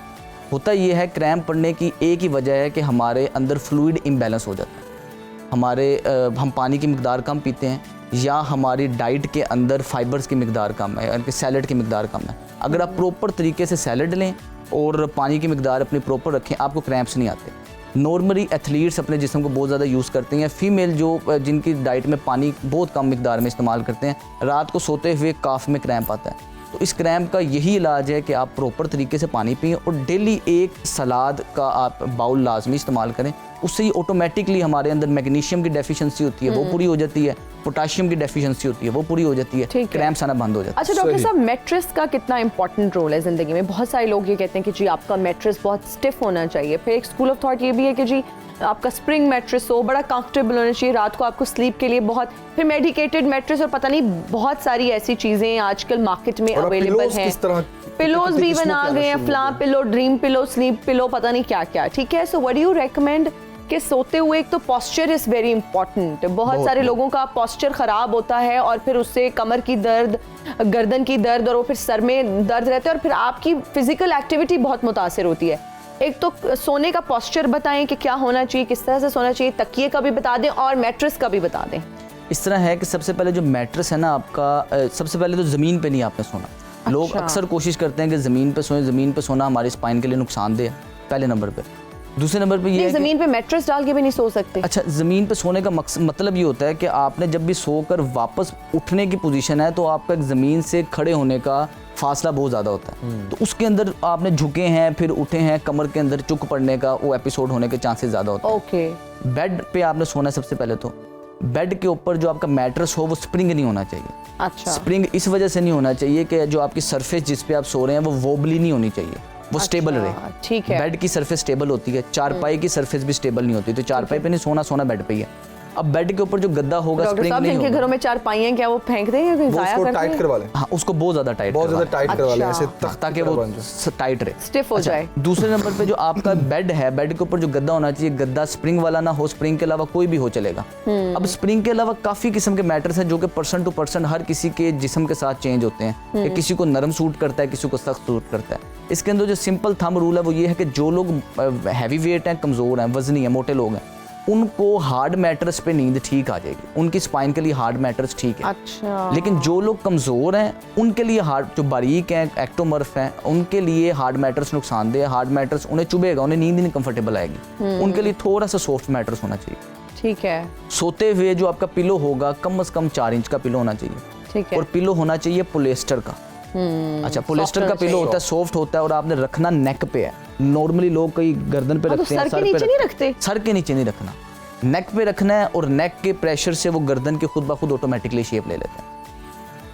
होता ये है, क्रैम्प पड़ने की एक ही वजह है कि हमारे अंदर फ्लूइड इम्बैलेंस हो जाता है, हम पानी की मिकदार कम पीते हैं, या हमारी डाइट के अंदर फाइबर्स की मिकदार कम है, यानी कि सैलड की मिकदार कम है। अगर आप प्रॉपर तरीके से सैलड लें और पानी की मिकदार अपनी प्रॉपर रखें, आपको क्रैम्प्स नहीं आते। नॉर्मली एथलीट्स अपने जिस्म को बहुत ज़्यादा यूज़ करते हैं, फीमेल जो जिनकी डाइट में पानी बहुत कम मिकदार में इस्तेमाल करते हैं, रात को सोते हुए काफ में क्रैम्प आता है। तो इस क्रैम्प का यही इलाज है कि आप प्रॉपर तरीके से पानी पिएं और डेली एक सलाद का आप बाउल लाजमी इस्तेमाल करें, उससे ही ऑटोमेटिकली हमारे अंदर मैग्नीशियम की डेफिशिएंसी होती है वो पूरी हो जाती है, पोटाशियम की डेफिशिएंसी होती है वो पूरी हो जाती है, ठीक है। क्रैम्प्स आना बंद हो जाता है। अच्छा डॉक्टर साहब, मैट्रेस का कितना इंपॉर्टेंट रोल है जिंदगी में? बहुत सारे लोग ये कहते हैं कि जी आपका मैट्रेस बहुत स्टिफ होना चाहिए, फिर एक स्कूल ऑफ थॉट ये भी है कि जी आपका स्प्रिंग मैट्रेस हो, बड़ा कंफर्टेबल होना चाहिए, रात को आपको स्लीप के लिए बहुत, फिर मेडिकेटेड मैट्रेस और पता नहीं बहुत सारी ऐसी चीजें आजकल मार्केट में और अब अवेलेबल pillows हैं। किस तरह पिलोज भी किस्मों बना के गए आना हैं, शुरू हो फ्ला गए। Pillow, dream pillow, sleep pillow, पता नहीं क्या क्या, ठीक है। So what do you recommend कि सोते हुए एक तो पोस्चर इज वेरी इंपॉर्टेंट, बहुत सारे लोगों का पोस्चर खराब होता है और फिर उससे कमर की दर्द, गर्दन की दर्द और वो फिर सर में दर्द रहता है और फिर आपकी फिजिकल एक्टिविटी बहुत मुतासिर होती है। एक तो सोने का पोस्चर बताएं कि क्या होना चाहिए, किस तरह से सोना चाहिए, तकिए का भी बता दें और मैट्रेस का भी बता दें। इस तरह है कि सबसे पहले जो मैट्रेस है ना आपका, सबसे पहले तो ज़मीन पे नहीं आपने सोना। लोग अच्छा। अक्सर कोशिश करते हैं कि ज़मीन पे सोएं, ज़मीन पे सोना हमारे स्पाइन के लिए नुकसानदेह है, पहले नंबर पे। दूसरे नंबर पे ये नहीं, है कि जमीन पे मैट्रेस डाल के भी नहीं सो सकते। अच्छा, ज़मीन पे सोने का मतलब ये होता है कि आपने जब भी सोकर वापस उठने की पोजीशन है तो आपका एक ज़मीन से खड़े होने का फासला बहुत ज़्यादा होता है, तो उसके अंदर आपने झुके हैं फिर उठे हैं, कमर के अंदर चुक पड़ने का वो एपिसोड होने के चांसेस ज़्यादा होते हैं। ओके, बेड पे आपने सोना है सबसे पहले तो बेड के ऊपर जो आपका मैट्रेस हो वो स्प्रिंग नहीं होना चाहिए। अच्छा, स्प्रिंग इस वजह से नहीं होना चाहिए कि जो आपकी सरफेस जिस पे आप सो रहे हैं वो वोबली नहीं होनी चाहिए, वो स्टेबल अच्छा, रहे। ठीक है। बेड की सरफेस स्टेबल होती है, चारपाई की सरफेस भी स्टेबल नहीं होती, तो चारपाई पे नहीं सोना, सोना बेड पे ही है। अब बेड के ऊपर जो गद्दा होगा डॉक्टर स्प्रिंग साहब नहीं जिनके होगा। घरों में चार पाइयां क्या वो फेंक दें या कोई वो जाया उसको करते टाइट हैं? करवा लें, हाँ, उसको बहुत ज़्यादा टाइट बहुत ज़्यादा टाइट करवा लें, अच्छा। ऐसे तख्त ताकि वो टाइट रहे, स्टिफ हो जाए। दूसरे नंबर पे जो आपका बेड है, बेड के ऊपर जो गद्दा होना चाहिए, गद्दा स्प्रिंग वाला ना हो, स्प्रिंग के अलावा कोई भी हो चलेगा। अब स्प्रिंग के अलावा काफ़ी किस्म के मैटर्स हैं जो कि पर्सन टू पर्सन हर किसी के जिस्म के साथ चेंज होते हैं, कि किसी को नरम सूट करता है, किसी को सख्त सूट करता है। इसके अंदर जो सिंपल थंब रूल है वो ये है कि जो लोग हैवी वेट हैं, कमज़ोर हैं, वजनी है, मोटे लोग हैं, उनको हार्ड मैटर्स पे नींद ठीक आ जाएगी, उनकी स्पाइन के लिए हार्ड मैटर्स ठीक है। अच्छा, लेकिन जो लोग कमज़ोर हैं उनके लिए हार्ड, जो बारीक हैं, एक्टोमर्फ हैं, उनके लिए हार्ड मैटर्स नुकसानदेह है। हार्ड मैटर्स उन्हें चुभेगा, उन्हें नींद नहीं कंफर्टेबल आएगी। उनके लिए थोड़ा सा सॉफ्ट मैटर्स होना चाहिए। ठीक है, सोते हुए जो आपका पिलो होगा कम से कम 4 इंच का पिलो होना चाहिए, ठीक है। और पिलो होना चाहिए पोलिएस्टर का। अच्छा, पोलिएस्टर का होना पिलो होता है, सॉफ्ट होता है, और आपने रखना नेक पे है। नॉर्मली लोग कई गर्दन पे हाँ, तो रखते हैं, सर के नीचे नहीं रखते? सर के नीचे नहीं रखना, नेक पे रखना है, और नेक के प्रेशर से वो गर्दन के खुद ब खुद ऑटोमेटिकली शेप ले लेते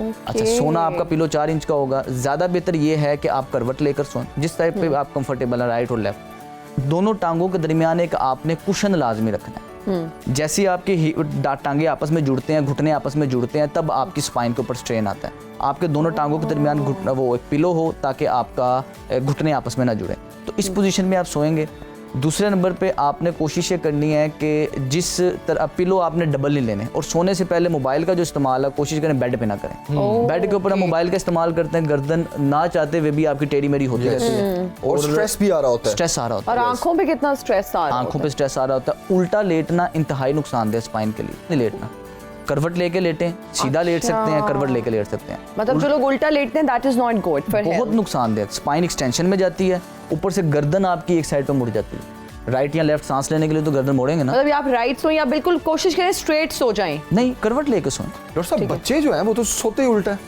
हैं। अच्छा, सोना आपका पिलो 4 इंच का होगा। ज़्यादा बेहतर ये है कि आप करवट लेकर सोएं, जिस टाइप पे आप कंफर्टेबल है, राइट और लेफ्ट। दोनों टांगों के दरमियान एक आपने कुशन लाजमी रखना है। जैसे आपकी टांगे आपस में जुड़ते हैं, घुटने आपस में जुड़ते हैं, तब आपकी स्पाइन के ऊपर स्ट्रेन आता है। आपके दोनों टांगों के दरमियान वो एक पिलो हो ताकि आपका घुटने आपस में ना जुड़े, तो इस पोजीशन में आप सोएंगे। दूसरे नंबर पे आपने कोशिश ये करनी है कि जिस तरह पिलो आपने डबल नहीं लेने, और सोने से पहले मोबाइल का जो इस्तेमाल है कोशिश करें बेड पे ना करें। बेड के ऊपर हम मोबाइल का इस्तेमाल करते हैं, गर्दन ना चाहते हुए भी आपकी टेढ़ी मेढ़ी होती रहती है, और स्ट्रेस भी आ रहा होता है। स्ट्रेस आ रहा होता और है, आंखों पे कितना स्ट्रेस आ रहा आंखों होता पे स्ट्रेस आ रहा होता है। उल्टा लेटना इंतहाई नुकसानदेह स्पाइन के लिए, नहीं लेटना। करवट लेके लेटें, सीधा लेट सकते हैं, करवट लेके लेट सकते हैं। है? मतलब जो लोग उल्टा लेटते हैं that is not good for बहुत हेल्थ। नुकसानदेह, स्पाइन एक्सटेंशन में जाती है, ऊपर से गर्दन आपकी एक साइड पे मुड़ जाती है। राइट या लेफ्ट सांस लेने के लिए तो गर्दन मोड़ेंगे ना, मतलब आप राइट सो या बिल्कुल कोशिश करें स्ट्रेट सो जाएं। नहीं, करवट लेके सोएं। डॉक्टर साहब, बच्चे जो हैं वो तो सोते ही उल्टा है,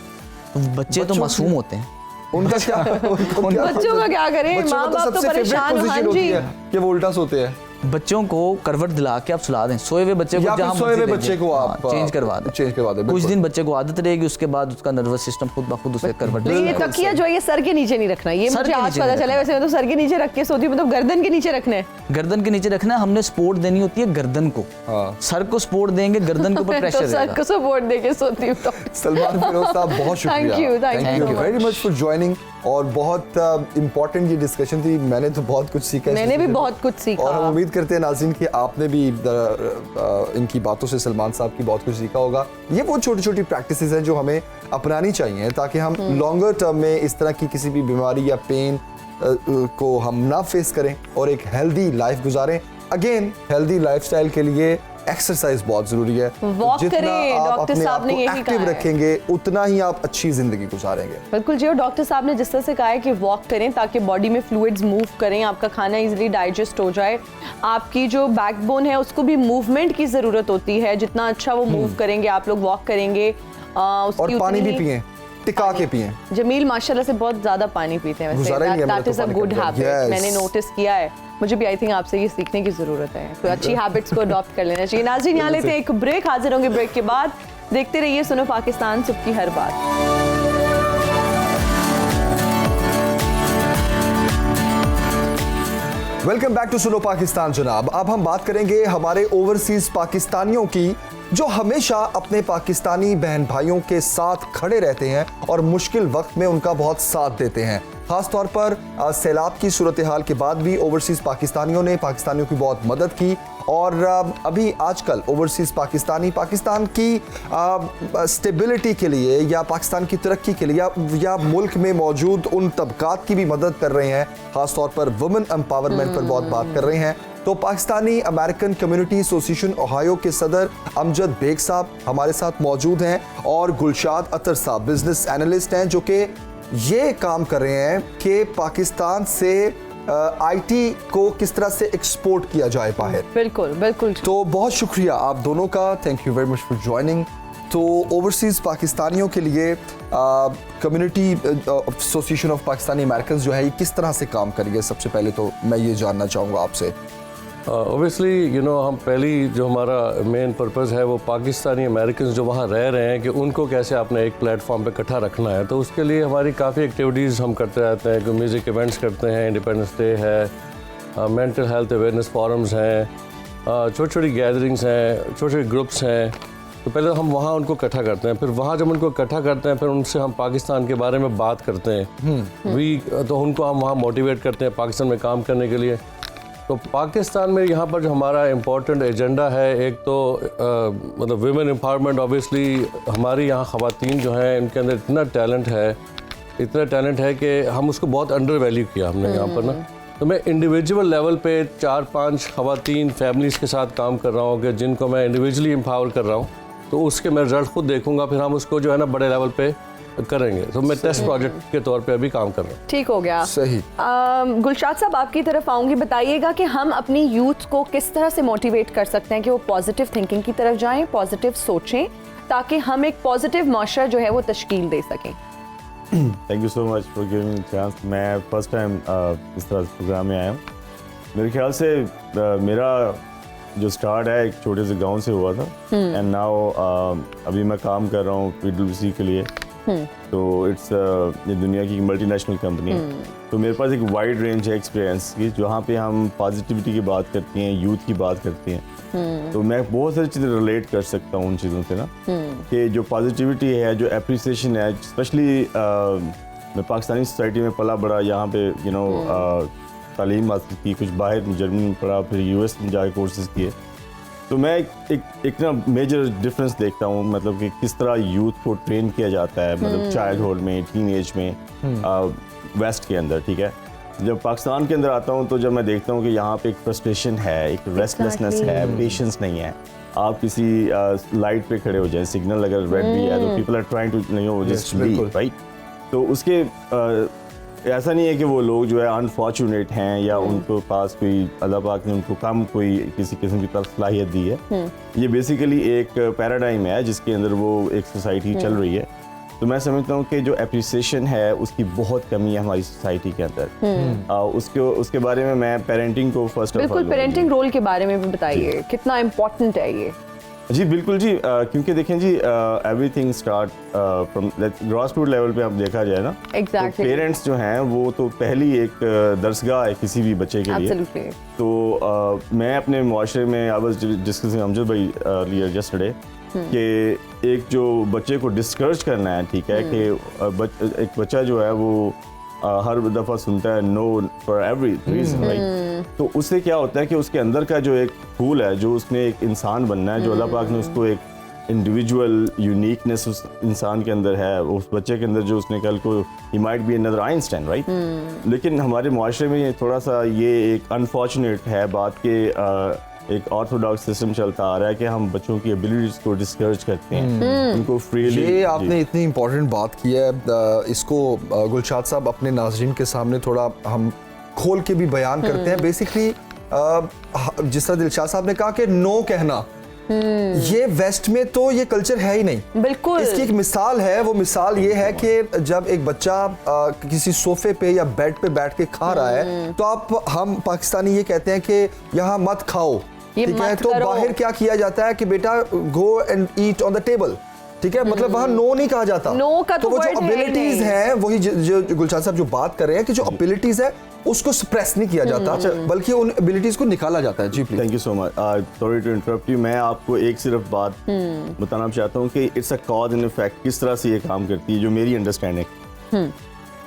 बच्चे तो बच्चों मासूम होते हैं। उनका क्या उनको क्या बच्चों का क्या करें? बच्चों माँ का बाप तो सबसे favorite परेशान, position हाँ होती जी। है कि वो उल्टा सोते हैं, बच्चों को करवट दिला के आप सुला दें, सोए हुए बच्चे को या फिर जहाँ सोए हुए मर्जी ले बच्चे जाएं। को हाँ, आप चेंज करवा दें। चेंज करवा दें, कुछ बिल्कुल। दिन बच्चे को आदत रहेगी, उसके बाद उसका नर्वस सिस्टम खुद ब खुद उसे करवट नहीं, ये लेगा। तकिया जो है ये सर के नीचे नहीं रखना, ये सर मुझे के आज नीचे पता नहीं चला है। वैसे मैं तो सर के नीचे रख के सोती हूँ, मतलब गर्दन के नीचे रखना है। गर्दन के नीचे रखना है, हमने सपोर्ट देनी होती है गर्दन को। हाँ। सर को सपोर्ट देंगे, गर्दन के ऊपर मैं तो प्रेशर सर रहेगा। को सपोर्ट देके सोती हूँ डॉक्टर। सलमान फिरोज साहब, बहुत शुक्रिया, Thank you so very much for joining, और बहुत इम्पोर्टेंट ये डिस्कशन थी। मैंने तो बहुत कुछ सीखा, मैंने भी बहुत कुछ सीखा। और हम उम्मीद करते हैं नाज़रीन कि आपने भी इनकी बातों से सलमान साहब की बहुत कुछ सीखा होगा। ये वो छोटी छोटी प्रैक्टिसेस हैं जो हमें अपनानी चाहिए ताकि हम लॉन्गर टर्म में इस तरह की किसी भी बीमारी या पेन को हम ना फेस करें और एक हेल्दी लाइफ गुजारें। अगेन, हेल्दी लाइफस्टाइल के लिए एक्सरसाइज बहुत जरूरी है। Walk जितना करें, आप डॉक्टर अपने साहब आप ने को यही एक्टिव कहा है। रखेंगे उतना ही आप अच्छी जिंदगी गुजारेंगे। बिल्कुल जी, और डॉक्टर साहब ने जिस तरह से कहा है कि वॉक करें ताकि बॉडी में फ्लूइड्स मूव करें, आपका खाना इजीली डाइजेस्ट हो जाए। आपकी जो बैकबोन है उसको भी मूवमेंट की ज़रूरत होती है, जितना अच्छा वो मूव करेंगे, आप लोग वॉक करेंगे और पानी भी पिएं, टिका के पिएं। जमील माशाल्लाह से बहुत ज़्यादा पानी पीते हैं, गुजारा ही नहीं वैसे है दैट मेरा इज़ अ तो पानी गुड का। Habit, Yes. मैंने नोटिस किया है। मुझे भी आई थिंक आपसे ये सीखने की ज़रूरत है, कोई अच्छी हैबिट्स को अडॉप्ट कर लेना चाहिए। नाज़रीन, यहाँ लेते हैं एक ब्रेक, हाजिर होंगे ब्रेक के बाद। देखते रहिए सुनो पाकिस्तान, सुबह की हर बात। वेलकम बैक टू सुनो पाकिस्तान जनाब। अब हम बात करेंगे हमारे ओवरसीज पाकिस्तानियों की जो हमेशा अपने पाकिस्तानी बहन भाइयों के साथ खड़े रहते हैं और मुश्किल वक्त में उनका बहुत साथ देते हैं। खास तौर पर सैलाब की सूरत हाल के बाद भी ओवरसीज पाकिस्तानियों ने पाकिस्तानियों की बहुत मदद की और अभी आजकल ओवरसीज पाकिस्तानी पाकिस्तान की स्टेबिलिटी के लिए या पाकिस्तान की तरक्की के लिए या मुल्क में मौजूद उन तबकात की भी मदद कर रहे हैं। खास तौर पर वुमेन एम्पावरमेंट पर बहुत बात कर रहे हैं। तो Pakistani American community association Ohio के सदर अमजद बेग साहब हमारे साथ मौजूद हैं और गुलशाद अतर साहब बिजनेस एनालिस्ट हैं जो कि ये काम कर रहे हैं कि पाकिस्तान से आईटी को किस तरह से एक्सपोर्ट किया जाए बाहर। बिल्कुल बिल्कुल। तो बहुत शुक्रिया आप दोनों का, thank you very much for joining. तो ओवरसीज पाकिस्तानियों के लिए community association of Pakistani American जो है ये किस तरह से काम करेंगे, सबसे पहले तो मैं ये जानना चाहूँगा आपसे। ऑब्वियसली हम पहली जो हमारा मेन पर्पस है वो पाकिस्तानी अमेरिकन जो वहाँ रह रहे हैं कि उनको कैसे अपने एक प्लेटफॉर्म पे इकट्ठा रखना है। तो उसके लिए हमारी काफ़ी एक्टिविटीज़ हम करते रहते हैं, म्यूज़िक इवेंट्स करते हैं, इंडिपेंडेंस डे है, मेंटल हेल्थ अवेयरनेस फोरम्स हैं, छोटी छोटी गैदरिंग्स हैं, छोटे छोटे ग्रुप्स हैं। तो पहले हम वहाँ उनको इकट्ठा करते हैं, फिर वहाँ जब उनको इकट्ठा करते हैं फिर उनसे हम पाकिस्तान के बारे में बात करते हैं। तो उनको हम वहाँ मोटिवेट करते हैं पाकिस्तान में काम करने के लिए। तो पाकिस्तान में यहाँ पर जो हमारा इम्पोर्टेंट एजेंडा है, एक तो मतलब वुमेन एम्पावरमेंट। ऑब्वियसली हमारी यहाँ ख़वातीन जो हैं इनके अंदर इतना टैलेंट है कि हम उसको बहुत अंडर वैल्यू किया हमने यहाँ पर ना। तो मैं इंडिविजुअल लेवल पे 4-5 ख़वातीन फैमिलीज़ के साथ काम कर रहा हूँ कि जिनको मैं इंडिविजुअली एम्पावर कर रहा हूँ। तो उसके मैं रिजल्ट खुद देखूँगा, फिर हम उसको जो है ना बड़े लेवल पे करेंगे। तो मैं टेस्ट प्रोजेक्ट के तौर पे अभी काम कर रहा हूँ। ठीक हो गया, सही। गुलशाद साहब आपकी तरफ आऊंगी, बताइएगा कि हम अपनी यूथ को किस तरह से मोटिवेट कर सकते हैं कि वो पॉजिटिव थिंकिंग की तरफ जाएं, पॉजिटिव सोचें, ताकि हम एक पॉजिटिव माशरा जो है वो तश्कील दे सकें। Thank you so much for giving chance. मैं फर्स्ट टाइम इस तरह प्रोग्राम में आया हूँ। मेरे ख्याल से मेरा जो स्टार्ट है एक छोटे से गांव से हुआ था एंड नाउ अभी मैं काम कर रहा हूँ PwC के लिए। तो इट्स ये दुनिया की मल्टीनेशनल कंपनी है। तो मेरे पास एक वाइड रेंज है एक्सपीरियंस की, जहाँ पे हम पॉजिटिविटी की बात करते हैं, यूथ की बात करते हैं। तो मैं बहुत सारी चीज़ें रिलेट कर सकता हूँ उन चीज़ों से ना, कि जो पॉजिटिविटी है, जो अप्रिसिएशन है, स्पेशली मैं पाकिस्तानी सोसाइटी में पला बड़ा, यहाँ पे तालीम हासिल की, कुछ बाहर जर्मनी में पढ़ा, फिर US में जाके कोर्सेज किए। तो मैं एक ना मेजर डिफरेंस देखता हूँ, मतलब कि किस तरह यूथ को ट्रेन किया जाता है, मतलब चाइल्डहुड में, टीन एज में, वेस्ट के अंदर। ठीक है, जब पाकिस्तान के अंदर आता हूँ तो जब मैं देखता हूँ कि यहाँ पे एक फ्रस्ट्रेशन है, एक रेस्टलेसनेस है, पेशेंस नहीं है। आप किसी लाइट पे खड़े हो जाए, सिग्नल अगर रेड भी है तो people are trying to just leave, right. तो उसके ऐसा नहीं है कि वो लोग जो है अनफॉर्चुनेट हैं या उनको पास कोई अल्लाह पाक ने उनको कम कोई किसी किस्म की तरफ सलाहियत दी है। ये बेसिकली एक पैराडाइम है जिसके अंदर वो एक सोसाइटी चल रही है। तो मैं समझता हूँ कि जो एप्रिसिएशन है उसकी बहुत कमी है हमारी सोसाइटी के अंदर। उसके बारे में मैं पेरेंटिंग को फर्स्ट बिल्कुल, पेरेंटिंग रोल के बारे में भी बताइए, कितना इम्पोर्टेंट है ये। जी बिल्कुल जी, क्योंकि देखें जी everything start from grass root level पे आप देखा जाए ना, Exactly. तो पेरेंट्स जो हैं वो तो पहली एक दरसगाह है किसी भी बच्चे के लिए। Absolutely. तो मैं अपने मुआशरे में आई वाज डिस्कसिंग अमजद भाई अर्लियर यस्टरडे कि एक जो बच्चे को डिस्करेज करना है, ठीक है, कि एक बच्चा जो है वो हर दफ़ा सुनता है no for every reason, right. तो उससे क्या होता है कि उसके अंदर का जो एक फूल है, जो उसने एक इंसान बनना है, जो अल्लाह पाक ने उसको एक इंडिविजुअल यूनिकनेस उस इंसान के अंदर है, उस बच्चे के अंदर जो उसने कल को he might be another Einstein, right. लेकिन हमारे मुआशरे में थोड़ा सा ये एक अनफॉर्चुनेट है बात के एक ऑर्थोडॉक्स सिस्टम चलता आ रहा है कि हम बच्चों की एबिलिटीज को डिस्करेज करते हैं, उनको फ्रीली। ये आपने इतनी इम्पोर्टेंट बात की है, इसको गुलशाद साहब अपने नाज़रीन के सामने थोड़ा हम खोल के भी बयान करते हैं। बेसिकली जिस तरह दिलशाद साहब ने कहा कि नो कहना ये वेस्ट में तो ये कल्चर है ही नहीं। बिल्कुल। इसकी एक मिसाल है, वो मिसाल ये है कि जब एक बच्चा किसी सोफे पे या बेड पे बैठ के खा रहा है तो हम पाकिस्तानी ये कहते हैं कि यहाँ मत खाओ, ये ठीक है। मत तो करो। बाहर क्या किया जाता है कि बेटा go and eat on the table, ठीक है। मतलब वहाँ नो नहीं कहा जाता। नो का तो वो जो word है ही एबिलिटीज नहीं। हैं, वही जो गुलशान साहब जो बात कर रहे हैं कि जो एबिलिटीज है उसको सप्रेस नहीं किया जाता, बल्कि उन एबिलिटीज को निकाला जाता है। जी please. Thank you so much, sorry to interrupt you. मैं आपको एक सिर्फ बात बताना चाहता हूँ कि it's a cause and effect, किस तरह से ये काम करती है, जो मेरी अंडरस्टैंडिंग।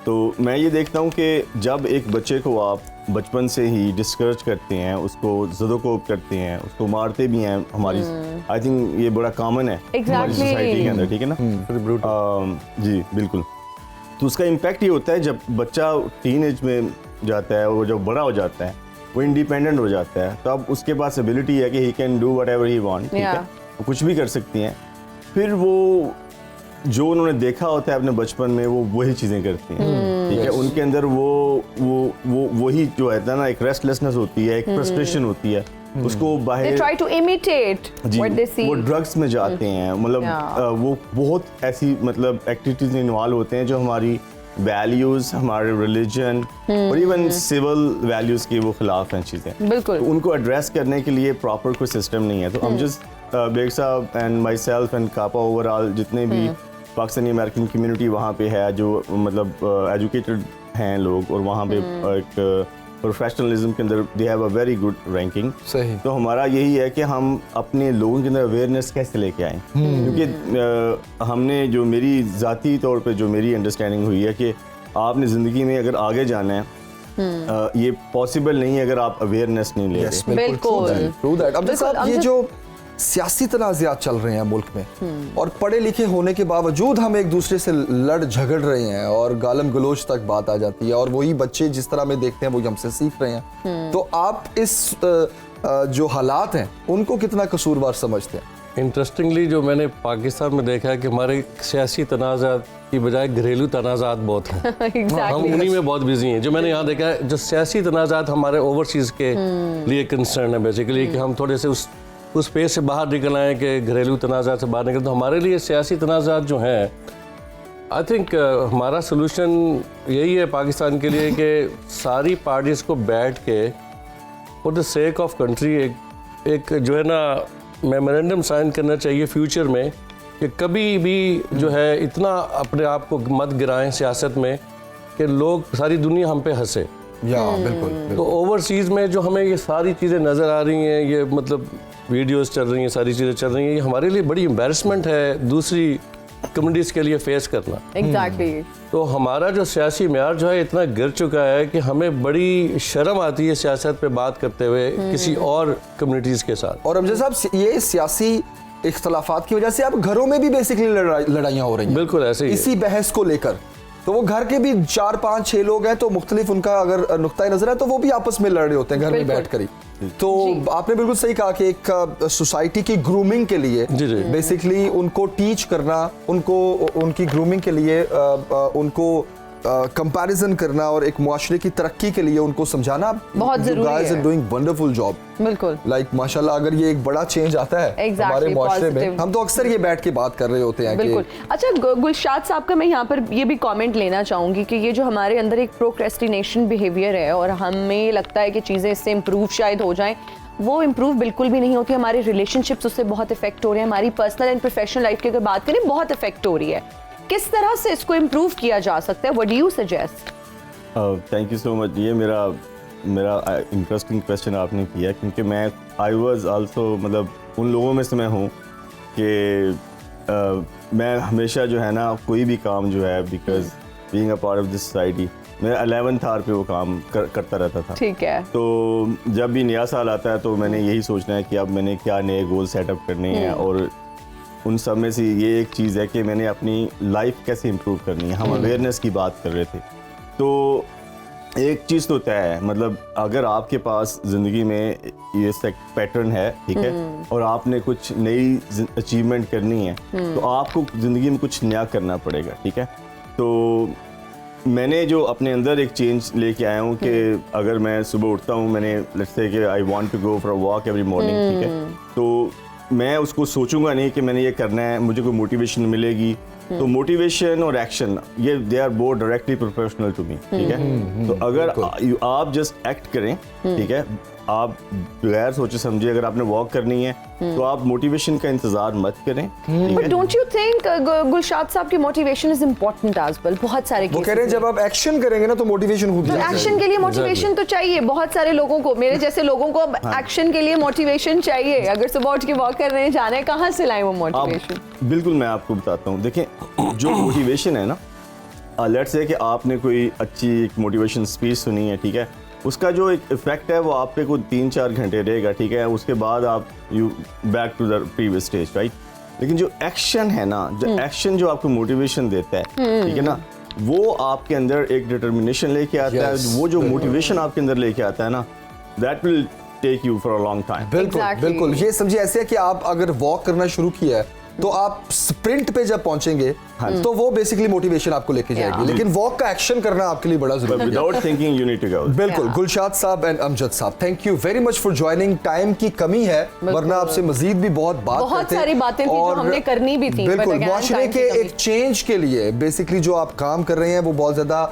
तो मैं ये देखता हूँ कि जब एक बच्चे को आप बचपन से ही डिस्करेज करते हैं, उसको ज़दोकोब करते हैं, उसको मारते भी हैं, हमारी आई थिंक ये बड़ा कॉमन है हमारी Exactly. सोसाइटी के अंदर, ठीक है ना। जी बिल्कुल। तो उसका इम्पैक्ट ये होता है जब बच्चा टीनेज में जाता है और जब बड़ा हो जाता है, वो इंडिपेंडेंट हो जाता है, तो अब उसके पास एबिलिटी है कि he can do what ever he want, ठीक है। Yeah. वो कुछ भी कर सकती हैं। फिर वो जो उन्होंने देखा होता है अपने बचपन में, वो वही चीज़ें करती हैं, ठीक है। उनके अंदर वही जो है ना, एक रेस्टलेसनेस होती है, एक फ्रस्ट्रेशन होती है, उसको They बाहर try to imitate जी, what they see. वो ड्रग्स में जाते हैं, मतलब Yeah. वो बहुत ऐसी मतलब एक्टिविटीज में इन्वॉल्व होते हैं जो हमारी वैल्यूज, हमारे रिलीजन और इवन सिविल वैल्यूज के वो खिलाफ हैं चीज़ें। बिल्कुल। तो उनको एड्रेस करने के लिए प्रॉपर कोई सिस्टम नहीं है। तो हम जस्ट बेग साहब एंड माई सेल्फ एंड कापा ओवरऑल जितने भी पाकिस्तानी अमेरिकन कम्युनिटी वहाँ पे है, जो मतलब एजुकेटेड हैं लोग, और वहाँ पे एक प्रोफेशनलिज्म के अंदर they have a very good ranking. सही। तो हमारा यही है कि हम अपने लोगों के अंदर अवेयरनेस कैसे लेके आएँ, क्योंकि हमने जो मेरी ज़ाती तौर पे जो मेरी अंडरस्टैंडिंग हुई है कि आपने ज़िंदगी में अगर आगे जाना है, ये पॉसिबल नहीं है अगर आप अवेयरनेस नहीं ले रहे। बिल्कुल। True that. अब बिल्कुल, साहब, ये जो सियासी तनाज़ात चल रहे हैं मुल्क में, और पढ़े लिखे होने के बावजूद हम एक दूसरे से लड़ झगड़ रहे हैं और गालम गलोच तक बात आ जाती है, और वही बच्चे जिस तरह में देखते हैं वो हमसे सीख रहे हैं। तो आप इस जो हालात हैं उनको कितना कसूरवार समझते हैं? इंटरेस्टिंगली जो मैंने पाकिस्तान में देखा है कि हमारे सियासी तनाज़ात की बजाय घरेलू तनाज़ात बहुत हैं। हम Exactly. उन्हीं में बहुत बिजी हैं। जो मैंने यहाँ देखा है, जो सियासी तनाज़ात हमारे ओवरसीज़ के लिए कंसर्न है बेसिकली, कि हम थोड़े से उस स्पेस से बाहर निकल आए कि घरेलू तनाज़ात से बाहर निकल। तो हमारे लिए सियासी तनाज़ात जो हैं, आई थिंक हमारा सलूशन यही है पाकिस्तान के लिए कि सारी पार्टीज़ को बैठ के for the sake of country एक जो है ना मेमोरेंडम साइन करना चाहिए फ्यूचर में, कि कभी भी जो है इतना अपने आप को मत गिराएं सियासत में कि लोग, सारी दुनिया हम पे हंसे। या बिल्कुल। तो ओवरसीज़ में जो हमें ये सारी चीज़ें नज़र आ रही हैं, ये मतलब वीडियोस चल रही हैं, सारी चीज़ें चल रही हैं, ये हमारे लिए बड़ी एम्बैरसमेंट है दूसरी कम्युनिटीज़ के लिए फेस करना। Exactly. तो हमारा जो सियासी म्यार जो है इतना गिर चुका है कि हमें बड़ी शर्म आती है सियासत पे बात करते हुए किसी और कम्युनिटीज़ के साथ। और अमजद साहब, ये सियासी इख्तलाफात की वजह से अब घरों में भी बेसिकली लड़ाइयाँ हो रही हैं। बिल्कुल ऐसे ही है। इसी बहस को लेकर, तो वो घर के भी 4, 5, 6 लोग हैं, तो मुख्तलिफ उनका अगर नुक्ता नजर है तो वो भी आपस में लड़ रहे होते हैं घर में बिल्कुल। बैठ कर ही। तो आपने बिल्कुल सही कहा कि एक सोसाइटी की ग्रूमिंग के लिए जी, जी। बेसिकली उनको टीच करना, उनको उनकी ग्रूमिंग के लिए उनको कंपैरिजन करना और एक मुआशरे की तरक्की के लिए उनको समझाना बहुत जरूरी है। Doing wonderful job. बिल्कुल। लाइक माशाल्लाह, अगर ये एक बड़ा चेंज आता है Exactly, हमारे मुआशरे में, positive. हम तो अक्सर ये बैठ के बात कर रहे होते हैं बिल्कुल। कि अच्छा, गुलशाद साहब का मैं यहाँ पर ये भी कमेंट लेना चाहूँगी कि ये जो हमारे अंदर एक प्रोक्रेस्टिनेशन बिहेवियर है और हमें लगता है कि चीज़ें इससे इम्प्रूव शायद हो जाएं, वो इम्प्रूव बिल्कुल भी नहीं होती। हमारे रिलेशनशिप्स उससे बहुत इफेक्ट हो रहे हैं, हमारी पर्सनल एंड प्रोफेशनल लाइफ की अगर बात करें बहुत इफेक्ट हो रही है। किस तरह से इसको इम्प्रूव किया जा सकता है? What do you suggest? Thank you so much. ये मेरा इंटरेस्टिंग क्वेश्चन आपने किया, क्योंकि मैं आई वाज आल्सो मतलब उन लोगों में से मैं हूँ कि मैं हमेशा जो है ना कोई भी काम जो है, because being a part of this society, मैं 11th आवर पे वो काम करता रहता था। ठीक है। तो जब भी नया साल आता है तो मैंने यही सोचना है कि अब मैंने क्या नए गोल सेटअप करने हैं, और उन सब में से ये एक चीज़ है कि मैंने अपनी लाइफ कैसे इम्प्रूव करनी है। हम अवेयरनेस की बात कर रहे थे, तो एक चीज़ तो तय है, मतलब अगर आपके पास ज़िंदगी में ये पैटर्न है, ठीक है, और आपने कुछ नई अचीवमेंट करनी है, तो आपको ज़िंदगी में कुछ नया करना पड़ेगा, ठीक है। तो मैंने जो अपने अंदर एक चेंज लेके आया हूँ कि अगर मैं सुबह उठता हूँ, मैंने लेट्स से कि I want to go for a walk every morning, ठीक है, तो मैं उसको सोचूंगा नहीं कि मैंने ये करना है, मुझे कोई मोटिवेशन मिलेगी। तो मोटिवेशन और एक्शन ये they are both directly professional to me, ठीक है। तो अगर आप जस्ट एक्ट करें, ठीक है, आप बगैर सोचे समझे अगर आपने वॉक करनी है तो आप मोटिवेशन का इंतजार मत करें, ठीक बट है। डोंट यू थिंक गुलशाद साहब की motivation is important as well? बहुत सारे वो कह रहे हैं जब आप एक्शन करेंगे ना तो मोटिवेशन खुद ही आ एक्शन जाएगी। के लिए मोटिवेशन तो चाहिए। बहुत सारे लोगों को, मेरे जैसे लोगों को एक्शन के लिए मोटिवेशन चाहिए। अगर सुबह उठ के वॉक करने जाना है, कहाँ से लाएं वो मोटिवेशन? बिल्कुल, मैं आपको बताता हूँ। देखें, जो मोटिवेशन है ना, लेट्स से कि आपने कोई अच्छी मोटिवेशन स्पीच सुनी है, ठीक है, उसका जो एक इफेक्ट है वो आप पे को 3-4 घंटे रहेगा, ठीक है। उसके बाद आप you back to the previous stage, right. लेकिन जो एक्शन है ना, जो एक्शन जो आपको मोटिवेशन देता है, ठीक है ना, वो आपके अंदर एक डिटर्मिनेशन लेके आता है। वो जो मोटिवेशन आपके अंदर लेके आता है ना, that will take you for a long time. बिल्कुल बिल्कुल, ये समझिए ऐसे है कि आप अगर वॉक करना शुरू किया है तो आप स्प्रिंट पे जब पहुंचेंगे तो वो बेसिकली मोटिवेशन आपको लेके जाएगी, लेकिन वॉक का एक्शन करना आपके लिए बड़ा जरूरी है। Without thinking you need to go. बिल्कुल। गुलशाद साहब एंड अमजद साहब, thank you very much for joining. Time की कमी है, वरना आपसे मजीद भी बहुत बहुत सारी बातें थी जो हमने करनी भी थी। बिल्कुल, मुआशरे के एक चेंज के लिए बेसिकली जो आप काम कर रहे हैं वो बहुत ज्यादा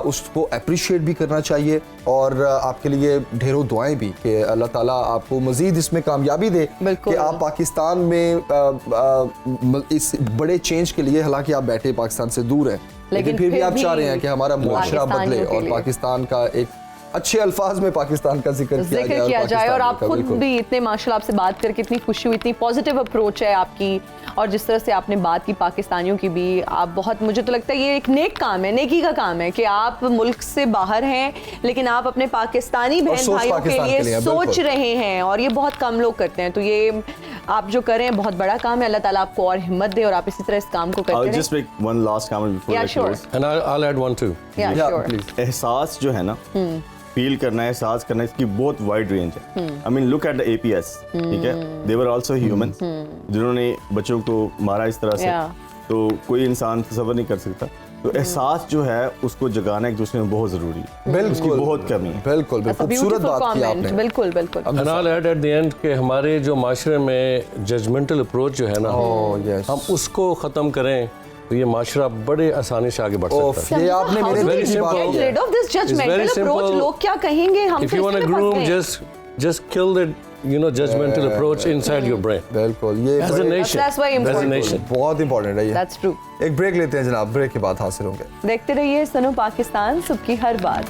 उसको अप्रिशिएट भी करना चाहिए, और आपके लिए ढेरों दुआएं भी कि अल्लाह ताला आपको मजीद इसमें कामयाबी दे कि आप पाकिस्तान में इस बड़े चेंज के लिए, हालांकि आप बैठे पाकिस्तान से दूर हैं, लेकिन फिर भी आप चाह रहे हैं कि हमारा मुआशरा बदले और पाकिस्तान का एक अच्छे अल्फाज में पाकिस्तान का जिक्र किया जाए। और आप खुद भी इतने, माशाल्लाह, आपसे बात करके इतनी खुशी हुई, इतनी पॉजिटिव अप्रोच है आपकी, और जिस तरह से आपने बात की पाकिस्तानियों की भी, आप बहुत, मुझे तो लगता है ये एक नेक काम है, नेकी का काम है कि आप मुल्क से बाहर हैं लेकिन आप अपने पाकिस्तानी बहन भाइयों के लिए सोच रहे हैं, और ये बहुत कम लोग करते हैं। तो ये आप जो कर रहे हैं बहुत बड़ा काम है। अल्लाह ताला आपको और हिम्मत दे और आप इसी तरह इस काम को करते रहें। I'll just make one last comment before I close. And I'll add one too. Yeah, sure. Please. एहसास जो है ना, फील करना है, एहसास करना है, इसकी बहुत वाइड रेंज है। I mean look at the APS, ठीक है, दे वर आल्सो ह्यूमन, जिन्होंने बच्चों को मारा इस तरह से, तो कोई इंसान तसव्वुर नहीं कर सकता। तो एहसास जो है उसको जगाना एक दूसरे में बहुत जरूरी है, बिल्कुल, उसकी बहुत कमी है। बिल्कुल बिल्कुल, खूबसूरत बात की आपने। बिल्कुल बिल्कुल। And I'll add at the end कि हमारे जो माशरे में जजमेंटल अप्रोच जो है ना, हम उसको ख़त्म करें तो ये माशरा बड़े आसानी से आगे बढ़ सकता है। ये आपने मेरे दिल की बात की है। Get rid of this judgmental approach. लोग क्या कहेंगे, हम If you want to groom, just kill the judgmental approach inside your brain. बिल्कुल, ये As a nation, That's why as a important. nation. बहुत इंपॉर्टेंट है ये। That's true. एक ब्रेक लेते हैं जनाब, ब्रेक के बाद हाजिर होंगे। देखते रहिए सुनो पाकिस्तान, सुबह की हर बात।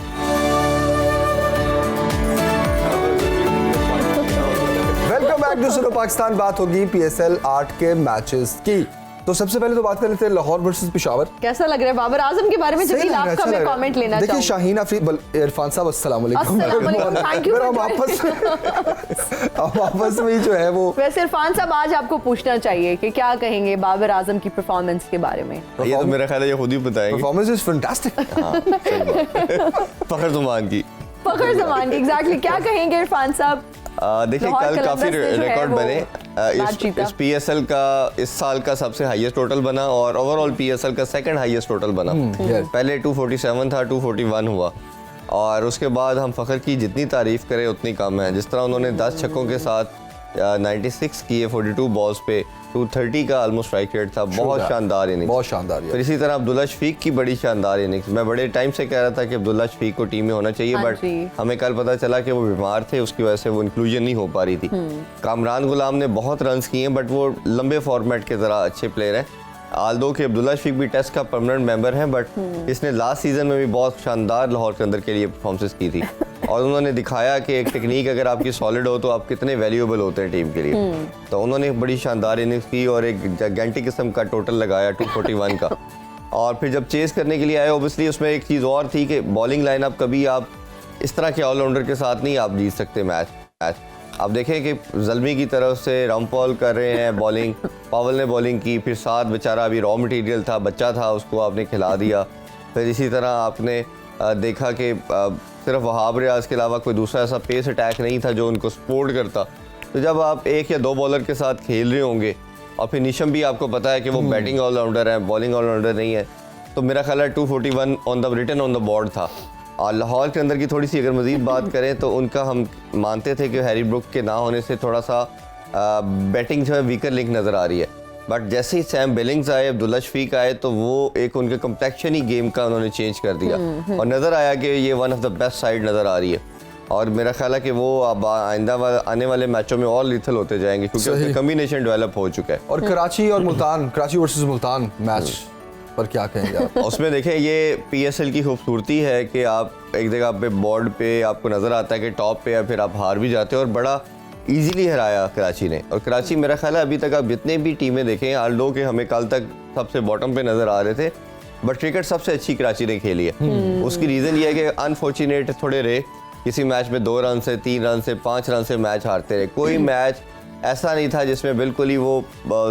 वेलकम बैक टू सुनो पाकिस्तान। बात होगी PSL 8 के मैचेस की। तो सबसे पहले तो बात कर लेते हैं लाहौर वर्सेस पेशावर। कैसा लग रहा है बाबर आजम के बारे में? जमील, आपका मैं कमेंट लेना देखिए, चाहूंगी। शाहीन अफरीदी, इरफान साहब अस्सलाम वालेकुम। Thank you. हम आपस में जो है वो, वैसे इरफान साहब आज आपको पूछना चाहिए कि क्या कहेंगे बाबर आजम की परफॉर्मेंस के बारे में? ये तो मेरा ख्याल है ये खुद ही बताएंगे। Performance is fantastic. Fakhar Zaman की फखर जमान की, एग्जैक्टली। क्या कहेंगे इरफान साहब? देखिए, लाहौर कल काफी कलंदर से जो है रिकॉर्ड वो बने। मैच जीता। इस PSL का इस साल का सबसे हाईएस्ट टोटल बना और ओवरऑल PSL का सेकंड हाईएस्ट टोटल बना। पहले 247 था, 241 हुआ, और उसके बाद हम फखर की जितनी तारीफ करें उतनी कम है। जिस तरह उन्होंने 10 छक्कों के साथ 96 किए 42 बॉल्स पे, 230 का ऑलमोस्ट स्ट्राइक रेट था। बहुत शानदार इनिंग्स, बहुत शानदार। फिर इसी तरह अब्दुल्ला शफीक की बड़ी शानदार इनिंग्स। मैं बड़े टाइम से कह रहा था कि अब्दुल्ला शफीक को टीम में होना चाहिए, हाँ बट जी। हमें कल पता चला कि वो बीमार थे, उसकी वजह से वो इंक्लूजन नहीं हो पा रही थी। कामरान गुलाम ने बहुत रन्स किए हैं, बट वो लंबे फॉर्मेट के ज़रा अच्छे प्लेयर हैं। आल्दो कि अब्दुल्ला शफीक भी टेस्ट का परमानेंट मेंबर है, बट इसने लास्ट सीजन में भी बहुत शानदार लाहौर के अंदर के लिए परफॉर्मेंस की थी, और उन्होंने दिखाया कि एक टेक्निक अगर आपकी सॉलिड हो तो आप कितने वैल्यूएबल होते हैं टीम के लिए। तो उन्होंने एक बड़ी शानदार इनिंग्स की और एक जायंटिक किस्म का टोटल लगाया 241 का। और फिर जब चेस करने के लिए आए, ओबियसली उसमें एक चीज़ और थी कि बॉलिंग लाइनअप कभी आप इस तरह के ऑलराउंडर के साथ नहीं आप जीत सकते मैच। आप देखें कि जल्मी की तरफ से रामपॉल कर रहे हैं बॉलिंग, पावल ने बॉलिंग की, फिर साथ बेचारा अभी रॉ मटेरियल था, बच्चा था, उसको आपने खिला दिया। फिर इसी तरह आपने देखा कि सिर्फ वहाब रियाज के अलावा कोई दूसरा ऐसा पेस अटैक नहीं था जो उनको सपोर्ट करता। तो जब आप एक या दो बॉलर के साथ खेल रहे होंगे, और फिर निशम भी आपको पता है कि वो बैटिंग ऑलराउंडर है, बॉलिंग ऑलराउंडर नहीं है, तो मेरा ख्याल है 241 on the written on the board था। और लाहौर के अंदर की थोड़ी सी अगर मज़ीद बात करें तो उनका हम मानते थे कि हैरी ब्रुक के ना होने से थोड़ा सा बैटिंग जो है वीकर लिंक नज़र आ रही है, बट जैसे ही सैम बिलिंग्स आए, अब्दुल्ला शफीक आए, तो वो एक उनके कम्प्लेक्शन ही गेम का उन्होंने चेंज कर दिया और नज़र आया कि ये one of the best side नज़र आ रही है। और मेरा ख्याल है कि वो अब आइंदा आने वाले मैचों में और लीथल होते जाएंगे क्योंकि उनका कम्बिनेशन डेवलप हो चुका है। और कराची और मुल्तान, कराची वर्सेस मुल्तान मैच पर क्या कहेंगे आप? उसमें देखें, ये PSL की खूबसूरती है कि आप एक जगह पे बोर्ड पे आपको नज़र आता है कि टॉप पे या फिर आप हार भी जाते हो और बड़ा इजीली हराया कराची ने। और कराची मेरा ख्याल है अभी तक आप जितने भी टीमें देखें, आल्दो के हमें कल तक सबसे बॉटम पे नज़र आ रहे थे, बट क्रिकेट सबसे अच्छी कराची ने खेली है। उसकी रीज़न ये है कि अनफॉर्चुनेट थोड़े रहे, किसी मैच में 2 रन से 3 रन से 5 रन से मैच हारते रहे। कोई मैच ऐसा नहीं था जिसमें बिल्कुल ही वो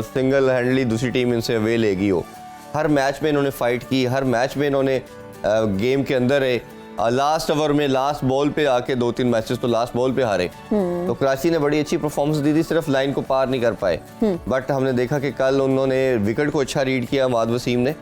सिंगल हैंडली दूसरी टीम इनसे अवे लेगी हो। हर मैच में इन्होंने फाइट की, हर मैच में इन्होंने गेम के अंदर रहे। लास्ट ओवर में लास्ट बॉल पे आके 2-3 मैचेस तो लास्ट बॉल पे हारे। तो कराची ने बड़ी अच्छी परफॉर्मेंस दी थी, सिर्फ लाइन को पार नहीं कर पाए। बट हमने देखा कि कल उन्होंने विकेट को अच्छा रीड किया, माद वसीम ने।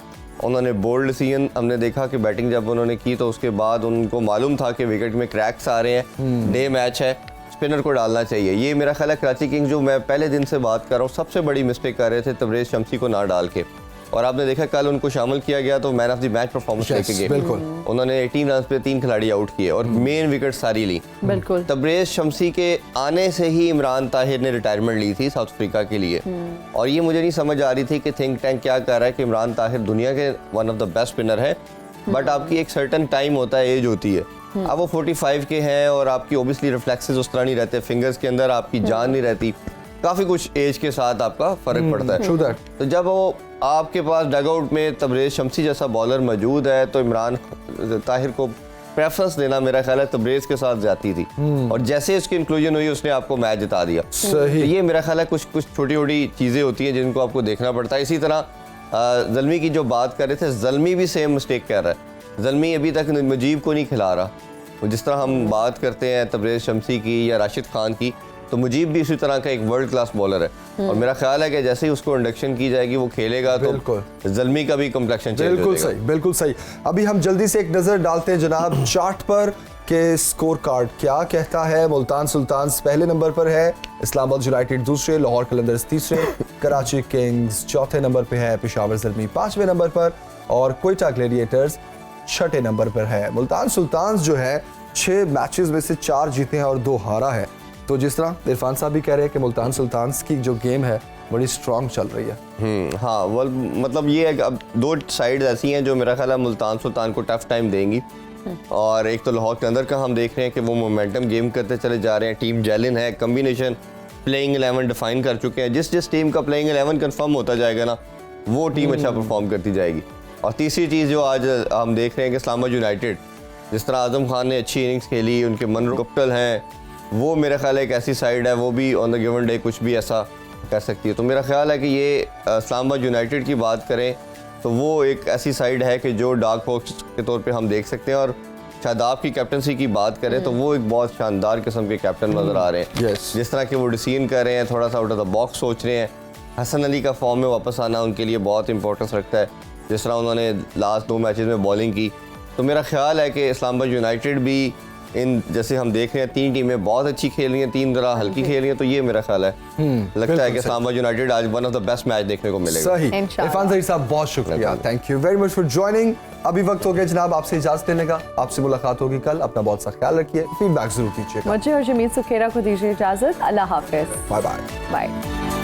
उन्होंने बोल्ड डिसीजन, हमने देखा कि बैटिंग जब उन्होंने की तो उसके बाद उनको मालूम था कि विकेट में क्रैक्स आ रहे हैं, डे मैच है, स्पिनर को डालना चाहिए। ये मेरा ख्याल है कराची किंग्स जो मैं पहले दिन से बात कर रहा हूँ सबसे बड़ी मिस्टेक कर रहे थे तबरेज़ शम्सी को ना डाल के, और आपने देखा कल उनको शामिल किया गया तो man of the match performance लेके गए। बिल्कुल, उन्होंने 18 रन पे 3 खिलाड़ी आउट किए और मेन विकेट सारी ली। बिल्कुल, तबरेज़ शम्सी के आने से ही इमरान ताहिर ने रिटायरमेंट ली थी साउथ अफ्रीका के लिए, और ये मुझे नहीं समझ आ रही थी कि थिंक टैंक क्या कर रहा है कि इमरान ताहिर दुनिया के one of the best spinner है, बट आपकी एक सर्टन टाइम होता है, एज होती है। अब वो 45 के हैं और आपकी ओबियसली रिफ्लेक्सेस उस तरह नहीं रहते, फिंगर्स के अंदर आपकी जान नहीं रहती, काफ़ी कुछ एज के साथ आपका फ़र्क पड़ता है। तो जब वो आपके पास डगआउट में तबरेज़ शम्सी जैसा बॉलर मौजूद है तो इमरान ताहिर को प्रेफरेंस देना मेरा ख्याल है तबरेज़ के साथ जाती थी, और जैसे उसकी इंक्लूजन हुई उसने आपको मैच जिता दिया। सही। तो ये मेरा ख्याल है कुछ छोटी छोटी चीज़ें होती हैं जिनको आपको देखना पड़ता है। इसी तरह ज़ल्मी की जो बात कर रहे थे, ज़ल्मी भी सेम मिस्टेक कर रहा है। ज़ल्मी अभी तक मुजीब को नहीं खिला रहा। जिस तरह हम बात करते हैं तबरेज़ शम्सी की या राशिद खान की, तो मुजीब भी इसी तरह का एक वर्ल्ड क्लास बॉलर है, और मेरा ख्याल है कि जैसे ही उसको इंडक्शन की जाएगी वो खेलेगा तो ज़ल्मी का भी कम्प्लेक्शन चेंज हो जाएगा। बिल्कुल सही, बिल्कुल सही। अभी हम जल्दी से एक नज़र डालते हैं जनाब चार्ट पर के स्कोर कार्ड क्या कहता है। मुल्तान सुल्तान्स पहले नंबर पर है, इस्लामाबाद यूनाइटेड दूसरे, लाहौर कलंदर्स तीसरे, कराची किंग्स चौथे नंबर पर है, पेशावर ज़ल्मी 5वें नंबर पर और कोयटा ग्लेडिएटर्स 6ठे नंबर पर है। मुल्तान सुल्तान्स जो है 6 मैचेस में से 4 जीते हैं और 2 हारा है। तो जिस तरह इरफान साहब भी कह रहे हैं कि मुल्तान सुल्तान्स की जो गेम है बड़ी स्ट्रॉन्ग चल रही है। हाँ, मतलब ये है कि अब 2 साइड ऐसी हैं जो मेरा ख्याल है मुल्तान सुल्तान को टफ टाइम देंगी, और एक तो लाहौर के अंदर का हम देख रहे हैं कि वो मोमेंटम गेम करते चले जा रहे हैं। टीम जेलिन है, कम्बिनेशन प्लेइंग 11 डिफाइन कर चुके हैं। जिस टीम का प्लेइंग 11 कंफर्म होता जाएगा ना, वो टीम अच्छा परफॉर्म करती जाएगी। और तीसरी चीज़ जो आज हम देख रहे हैं कि इस्लामाबाद यूनाइटेड, जिस तरह आजम खान ने अच्छी इनिंग्स खेली, उनके मनरो कप्टल हैं, वो मेरा ख्याल है एक ऐसी साइड है, वो भी ऑन द गिवन डे कुछ भी ऐसा कर सकती है। तो मेरा ख्याल है कि ये इस्लामाबाद यूनाइटेड की बात करें तो वो एक ऐसी साइड है कि जो डार्क हॉर्स के तौर पे हम देख सकते हैं। और शादाब की कैप्टनसी की बात करें तो वो एक बहुत शानदार किस्म के कैप्टन नज़र आ रहे हैं। जिस तरह के वो डिसीजन कर रहे हैं, थोड़ा सा आउट ऑफ द बॉक्स सोच रहे हैं। हसन अली का फॉर्म में वापस आना उनके लिए बहुत इंपॉर्टेंस रखता है, जिस तरह उन्होंने लास्ट 2 मैचेस में बॉलिंग की। तो मेरा ख्याल है कि इस्लामाबाद यूनाइटेड भी इन जैसे हम देख रहे हैं 3 टीमें बहुत अच्छी खेल रही हैं, 3 जरा हल्की खेल रही हैं, तो ये मेरा ख्याल है लगता है कि इस्लामाबाद यूनाइटेड आज one of the best match देखने को मिलेगा। सही। इरफान ज़हीर साहब बहुत शुक्रिया, thank you very much for joining. अभी वक्त हो गया जनाब आपसे इजाजत लेने का, आपसे मुलाकात होगी कल। अपना बहुत सा ख्याल रखिए, फीडबैक जरूर कीजिएगा। मुझे और जमील सुखेरा को दीजिए इजाजत। अल्लाह हाफिज, बाय बाय। बाय।